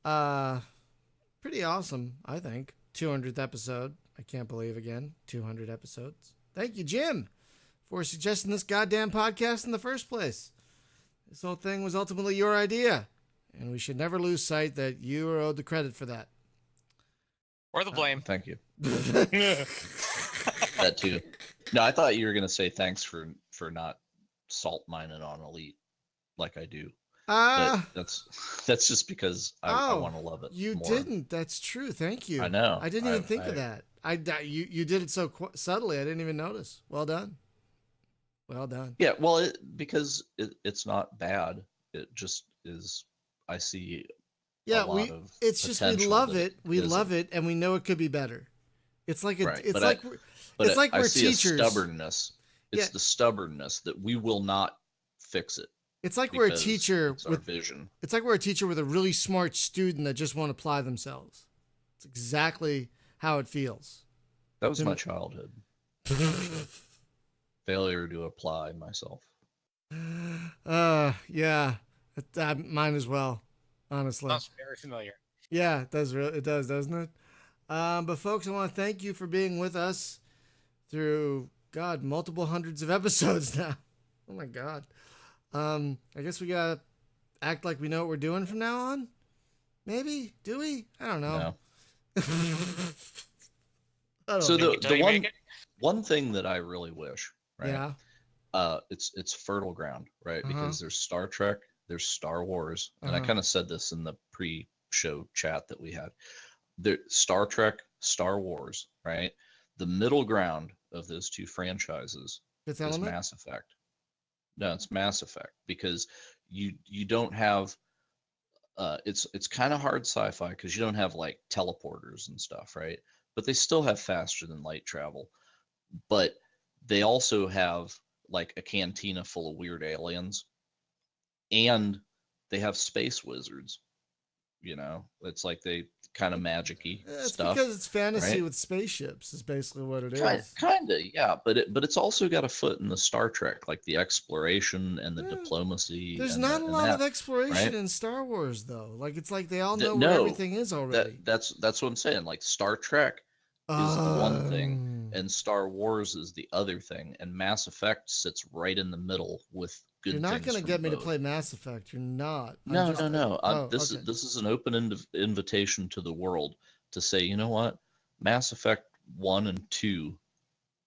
Pretty awesome, I think. 200th episode. I can't believe again, 200 episodes. Thank you, Jim, for suggesting this goddamn podcast in the first place. This whole thing was ultimately your idea, and we should never lose sight that you are owed the credit for that. Or the blame. Thank you. That too. No, I thought you were gonna say thanks for not salt mining on Elite like I do. But that's just because I want to love it. You more. didn't. That's true. Thank you. I know. I didn't even think of that. You did it so subtly. I didn't even notice. Well done. Well done. Yeah. Well, because it's not bad. It just is. I see. Yeah. A lot of it's just we love it. We love it, and we know it could be better. It's like right. It's like we're teachers. A stubbornness. It's the stubbornness that we will not fix it. It's like we're a teacher with vision. It's like we're a teacher with a really smart student that just won't apply themselves. It's exactly how it feels. That was my childhood. Failure to apply myself. Yeah, mine as well. Honestly, Sounds very familiar. Yeah, it does. It does, doesn't it? But folks, I want to thank you for being with us through multiple hundreds of episodes now. Oh my God. I guess we gotta act like we know what we're doing from now on. Maybe? Do we? I don't know. No. So the one thing that I really wish, right? Yeah. It's fertile ground, right? Because there's Star Trek, there's Star Wars, and I kind of said this in the pre-show chat that we had. There, Star Trek, Star Wars, right? The middle ground of those two franchises is Mass Effect. No, it's Mass Effect, because you don't have it's kind of hard sci-fi because you don't have like teleporters and stuff, right? But they still have faster than light travel. But they also have like a cantina full of weird aliens, and they have space wizards. You know, it's like they kind of magic-y stuff. Because it's fantasy, right? with spaceships is basically what it is. Kind of, yeah. But it's also got a foot in the Star Trek, like the exploration and the diplomacy. There's not a lot of exploration in Star Wars, though. Like it's like they all know where everything is already. That's what I'm saying. Like Star Trek is the one thing, and Star Wars is the other thing, and Mass Effect sits right in the middle with good. You're not going to get me to play Mass Effect. You're not. No. This is an open invitation to the world to say, you know what, Mass Effect 1 and 2,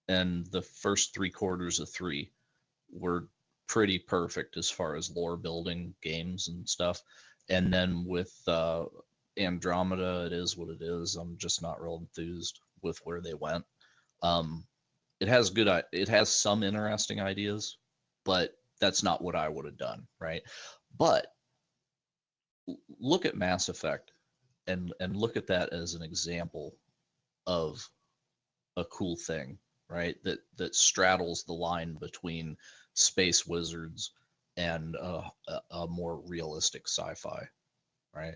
and the first 3/4 of 3 were pretty perfect as far as lore building games and stuff. And then with Andromeda, it is what it is. I'm just not real enthused with where they went. It has some interesting ideas, but that's not what I would have done, right? But look at Mass Effect and look at that as an example of a cool thing, right? That straddles the line between space wizards and a more realistic sci-fi, right?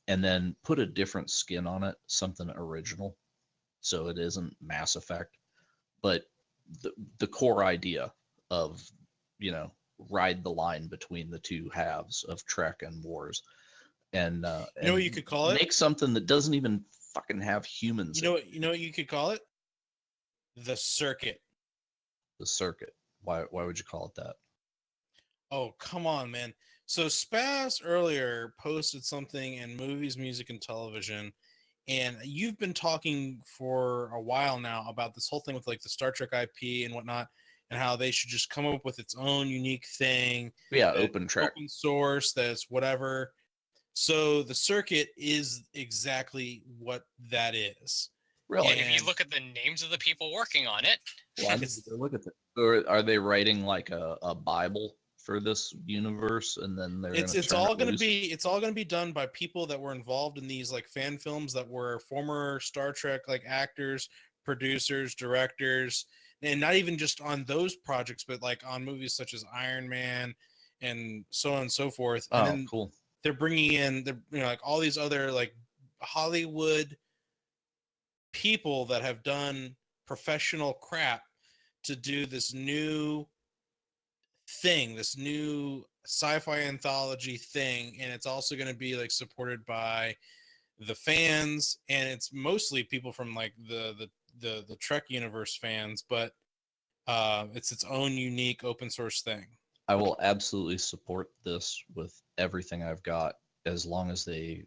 And then put a different skin on it, something original, so it isn't Mass Effect, but the core idea of, you know, ride the line between the two halves of Trek and Wars, and you know what you could call it? Make something that doesn't even fucking have humans. You know what you could call it? The Circuit. The Circuit. Why would you call it that? Oh, come on, man. So Spaz earlier posted something in movies, music, and television, and you've been talking for a while now about this whole thing with like the Star Trek IP and whatnot, and how they should just come up with its own unique thing. Yeah, open source, that's whatever. So the Circuit is exactly what that is. Really? And if you look at the names of the people working on it, look at that. Or are they writing like a Bible for this universe, and then it's all going to be done by people that were involved in these like fan films, that were former Star Trek like actors, producers, directors, and not even just on those projects, but like on movies such as Iron Man and so on and so forth. And then cool. They're bringing in like all these other like Hollywood people that have done professional crap to do this new thing, this new sci-fi anthology thing, and it's also going to be like supported by the fans, and it's mostly people from like the Trek universe fans, but it's its own unique open source thing. I will absolutely support this with everything I've got, as long as they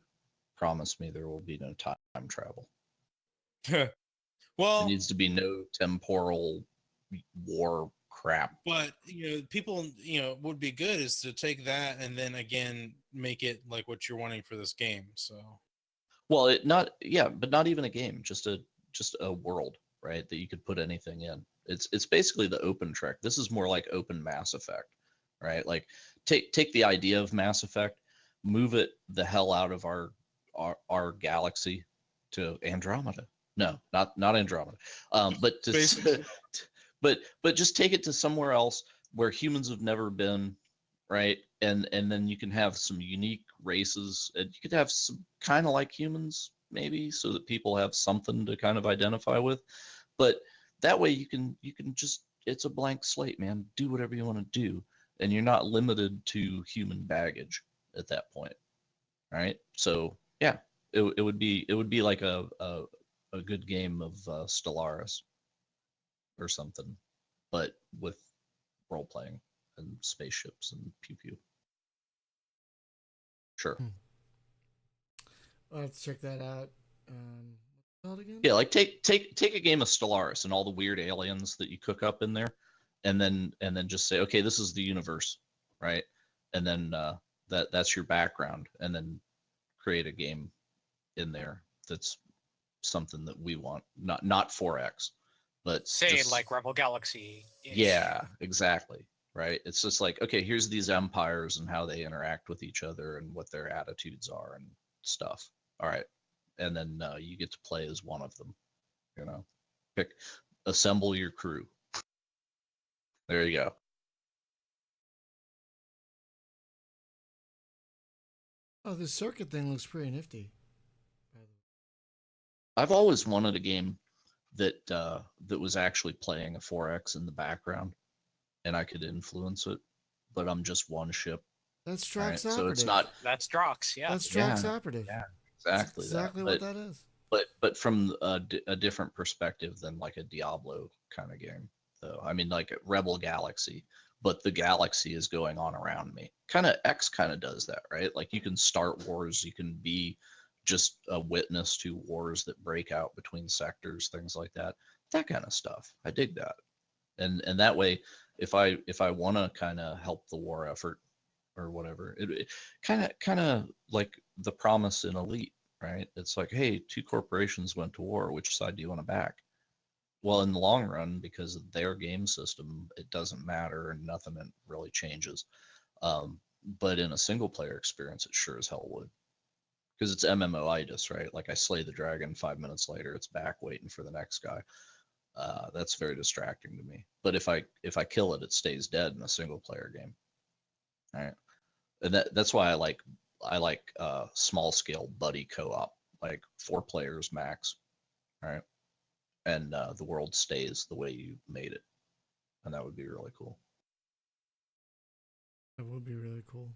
promise me there will be no time travel. Well, there needs to be no temporal war crap. but people, would be good is to take that and then again make it like what you're wanting for this game. So, Well, but not even a game, just a world, right? That you could put anything in. It's basically the open Trek. This is more like open Mass Effect, right? Like take the idea of Mass Effect, move it the hell out of our galaxy to Andromeda. No, not Andromeda. But but just take it to somewhere else where humans have never been, right? And then you can have some unique races, and you could have some kind of like humans maybe, so that people have something to kind of identify with. But that way you can just, it's a blank slate, man. Do whatever you want to do, and you're not limited to human baggage at that point, right? So yeah, it would be like a good game of Stellaris or something, but with role playing and spaceships and pew pew. Sure. I'll have to check that out. What's it called again? Yeah, like take a game of Stellaris and all the weird aliens that you cook up in there, and then just say, okay, this is the universe, right? And then that's your background, and then create a game in there that's something that we want, not 4X, but Say just, like Rebel Galaxy. yeah, exactly. Right. It's just like, okay, here's these empires and how they interact with each other and what their attitudes are and stuff. All right. And then you get to play as one of them, assemble your crew. There you go. Oh, this circuit thing looks pretty nifty. I've always wanted a game that was actually playing a 4X in the background, and I could influence it, but I'm just one ship. That's Strax right? Operative. So it's not. That's Drox, yeah. That's Strax Operative. Yeah, exactly. That's exactly what that is. But from a different perspective than like a Diablo kind of game, though. I mean, like Rebel Galaxy, but the galaxy is going on around me. Kind of X kind of does that, right? Like you can start wars, you can be just a witness to wars that break out between sectors, things like that. That kind of stuff. I dig that. And that way, if I want to kind of help the war effort or whatever, it kind of like the promise in Elite, right? It's like, hey, two corporations went to war. Which side do you want to back? Well, in the long run, because of their game system, it doesn't matter and nothing really changes. But in a single player experience, it sure as hell would. Because it's MMOitis, right? Like I slay the dragon, 5 minutes later, it's back waiting for the next guy. That's very distracting to me. But if I kill it, it stays dead in a single player game. All right. And that's why I like small scale buddy co-op, like 4 players max. All right. And the world stays the way you made it. And that would be really cool. That would be really cool.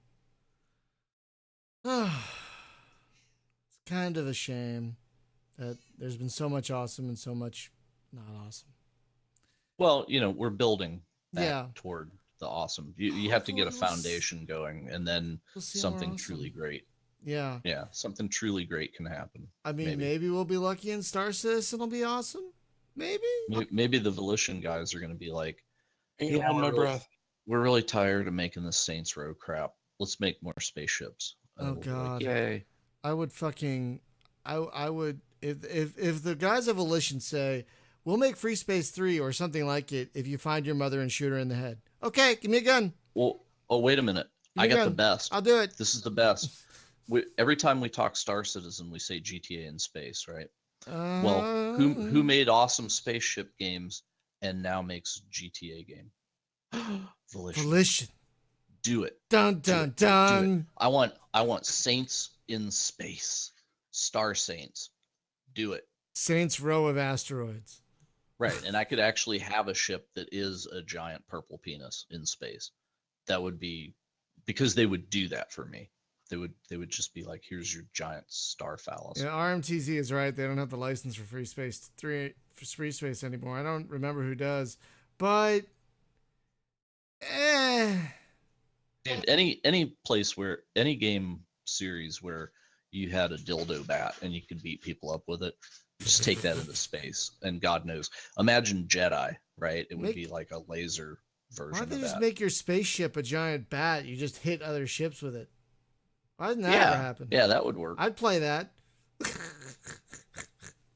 It's kind of a shame that there's been so much awesome and so much not awesome. Well, we're building that toward the awesome. You have to get a foundation going, and then something awesome. truly great. Yeah. Yeah, something truly great can happen. I mean, maybe we'll be lucky in Star Citizen. It'll be awesome. Maybe the Volition guys are going to be like, hey, on my breath. We're really tired of making this Saints Row crap. Let's make more spaceships. Oh God! Like, yay! I would fucking, I would if the guys of Volition say we'll make Free Space 3 or something like it if you find your mother and shoot her in the head. Okay, give me a gun. Well, oh wait a minute. I got the best. I'll do it. This is the best. Every time we talk Star Citizen, we say GTA in space, right? Well, who made awesome spaceship games and now makes GTA game? Volition. Do it. Dun dun dun. I want Saints in space. Star Saints. Do it. Saints Row of asteroids. Right, and I could actually have a ship that is a giant purple penis in space. That would be, because they would do that for me. They would just be like, here's your giant star phallus. Yeah, RMTZ is right. They don't have the license for free space anymore. I don't remember who does, but And any place where any game series where you had a dildo bat and you could beat people up with it, just take that into space, and God knows. Imagine Jedi, right? It would be like a laser version why don't they of just that. make your spaceship a giant bat? You just hit other ships with it. Why doesn't that ever happen? Yeah, that would work. I'd play that.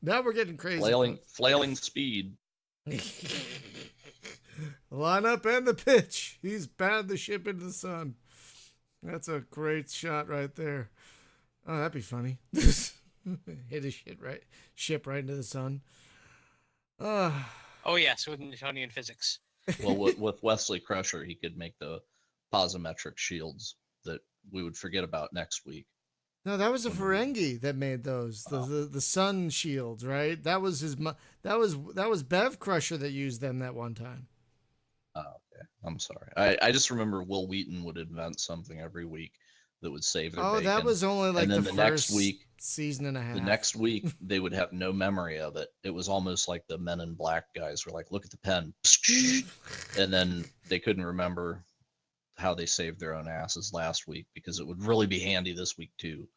Now we're getting crazy. Flailing speed. Line up and the pitch. He's batted the ship into the sun. That's a great shot right there. Oh, that'd be funny. Hit a ship right into the sun. Oh yes, with Newtonian physics. Well, with Wesley Crusher, he could make the posimetric shields that we would forget about next week. No, that was a Ferengi that made those. The sun shields, right? That was that was Bev Crusher that used them that one time. Oh, okay. I'm sorry. I just remember Will Wheaton would invent something every week that would save their bacon. That was only like and then the next first week, season and a half. The next week, they would have no memory of it. It was almost like the Men in Black guys were like, look at the pen. And then they couldn't remember how they saved their own asses last week because it would really be handy this week too.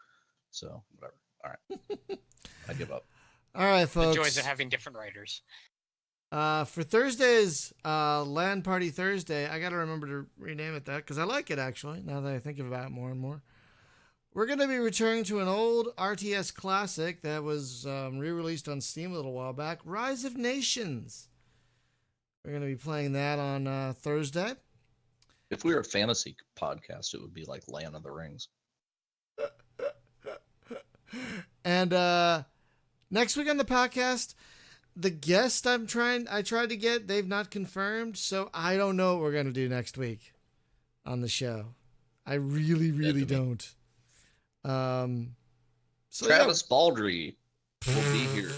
So whatever. All right. I give up. All right, folks. The joys of having different writers. For Thursday's LAN Party Thursday, I got to remember to rename it that because I like it, actually, now that I think about it more and more. We're going to be returning to an old RTS classic that was re-released on Steam a little while back, Rise of Nations. We're going to be playing that on Thursday. If we were a fantasy podcast, it would be like Land of the Rings. And next week on the podcast, the guest I tried to get, they've not confirmed, so I don't know what we're going to do next week on the show. I really don't. So Travis Baldry will be here.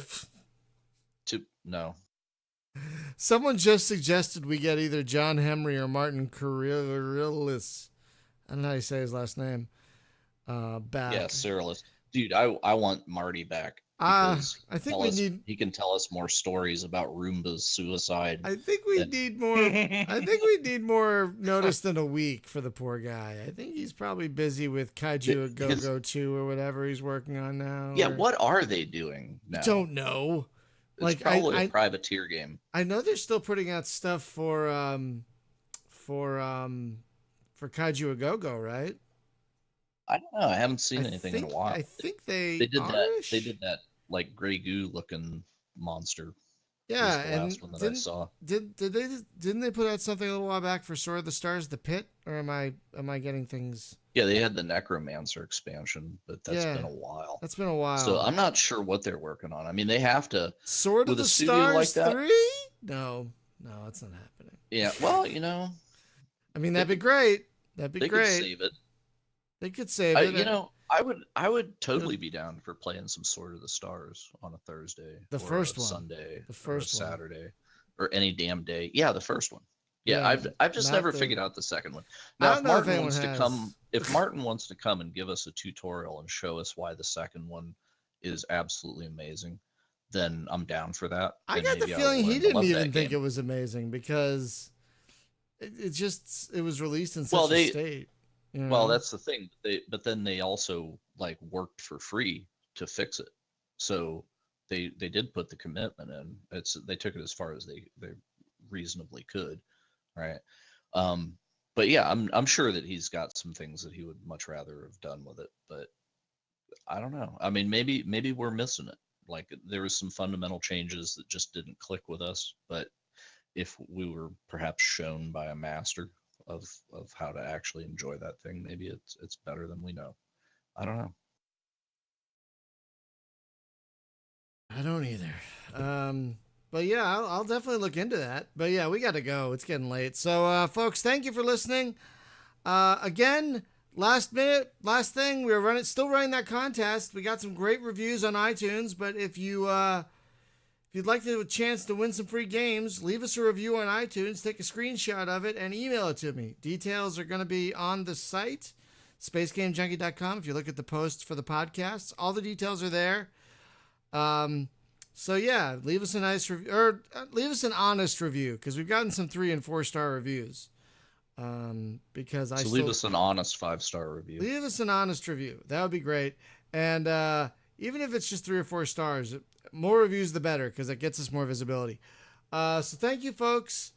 No. Someone just suggested we get either John Henry or Martin Cyrillis. I don't know how you say his last name. Back. Yeah, Cyrillis. Dude, I want Marty back. I think he can tell us more stories about Roomba's suicide. I think we need more. I think we need more notice than a week for the poor guy. I think he's probably busy with Kaiju Go-Go 2 or whatever he's working on now. Yeah, what are they doing now? Don't know. It's probably a privateer game. I know they're still putting out stuff for Kaiju Go-Go, right? I don't know. I haven't seen anything in a while. I think they did that. They did that like Grey Goo looking monster. Yeah, was the last one that I saw. Didn't they put out something a little while back for Sword of the Stars, The Pit, or am I getting things? Yeah, they had the Necromancer expansion, but that's been a while. That's been a while. So I'm not sure what they're working on. I mean, they have to. Sword of the Stars 3? No, it's not happening. Yeah, well, I mean, that'd be great. That'd be great. Could save it. They could save it. I would totally be down for playing some Sword of the Stars on a Thursday, the first one, Sunday, the first or a Saturday, or any damn day. Yeah, the first one. Yeah, I've just never figured out the second one. Now, if Martin wants to come and give us a tutorial and show us why the second one is absolutely amazing, then I'm down for that. I got the feeling he didn't even think it was amazing because it was released in such a state. Well, that's the thing. But then they also like worked for free to fix it, so they did put the commitment in. They took it as far as they reasonably could, right? But yeah, I'm sure that he's got some things that he would much rather have done with it. But I don't know. I mean, maybe we're missing it. Like there was some fundamental changes that just didn't click with us. But if we were perhaps shown by a master of how to actually enjoy that thing, maybe it's better than we know. I don't know. I don't either. But yeah, I'll definitely look into that. But yeah, we got to go. It's getting late. So folks, thank you for listening. Again, last thing, we're still running that contest. We got some great reviews on iTunes, but if you'd like to have a chance to win some free games, leave us a review on iTunes, take a screenshot of it, and email it to me. Details are going to be on the site. SpaceGameJunkie.com. If you look at the posts for the podcasts, all the details are there. So yeah, leave us a nice review, or leave us an honest review, because we've gotten some 3 and 4-star reviews. Because leave us an honest 5-star review. Leave us an honest review. That would be great. And even if it's just 3 or 4 stars, more reviews the better, because it gets us more visibility. So thank you, folks,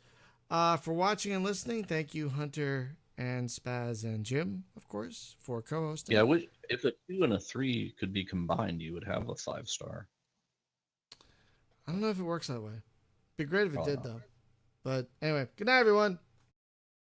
for watching and listening. Thank you, Hunter and Spaz and Jim, of course, for co-hosting. Yeah, if a 2 and a 3 could be combined, you would have a 5-star. I don't know if it works that way. It'd be great if it did, though. But anyway, good night, everyone.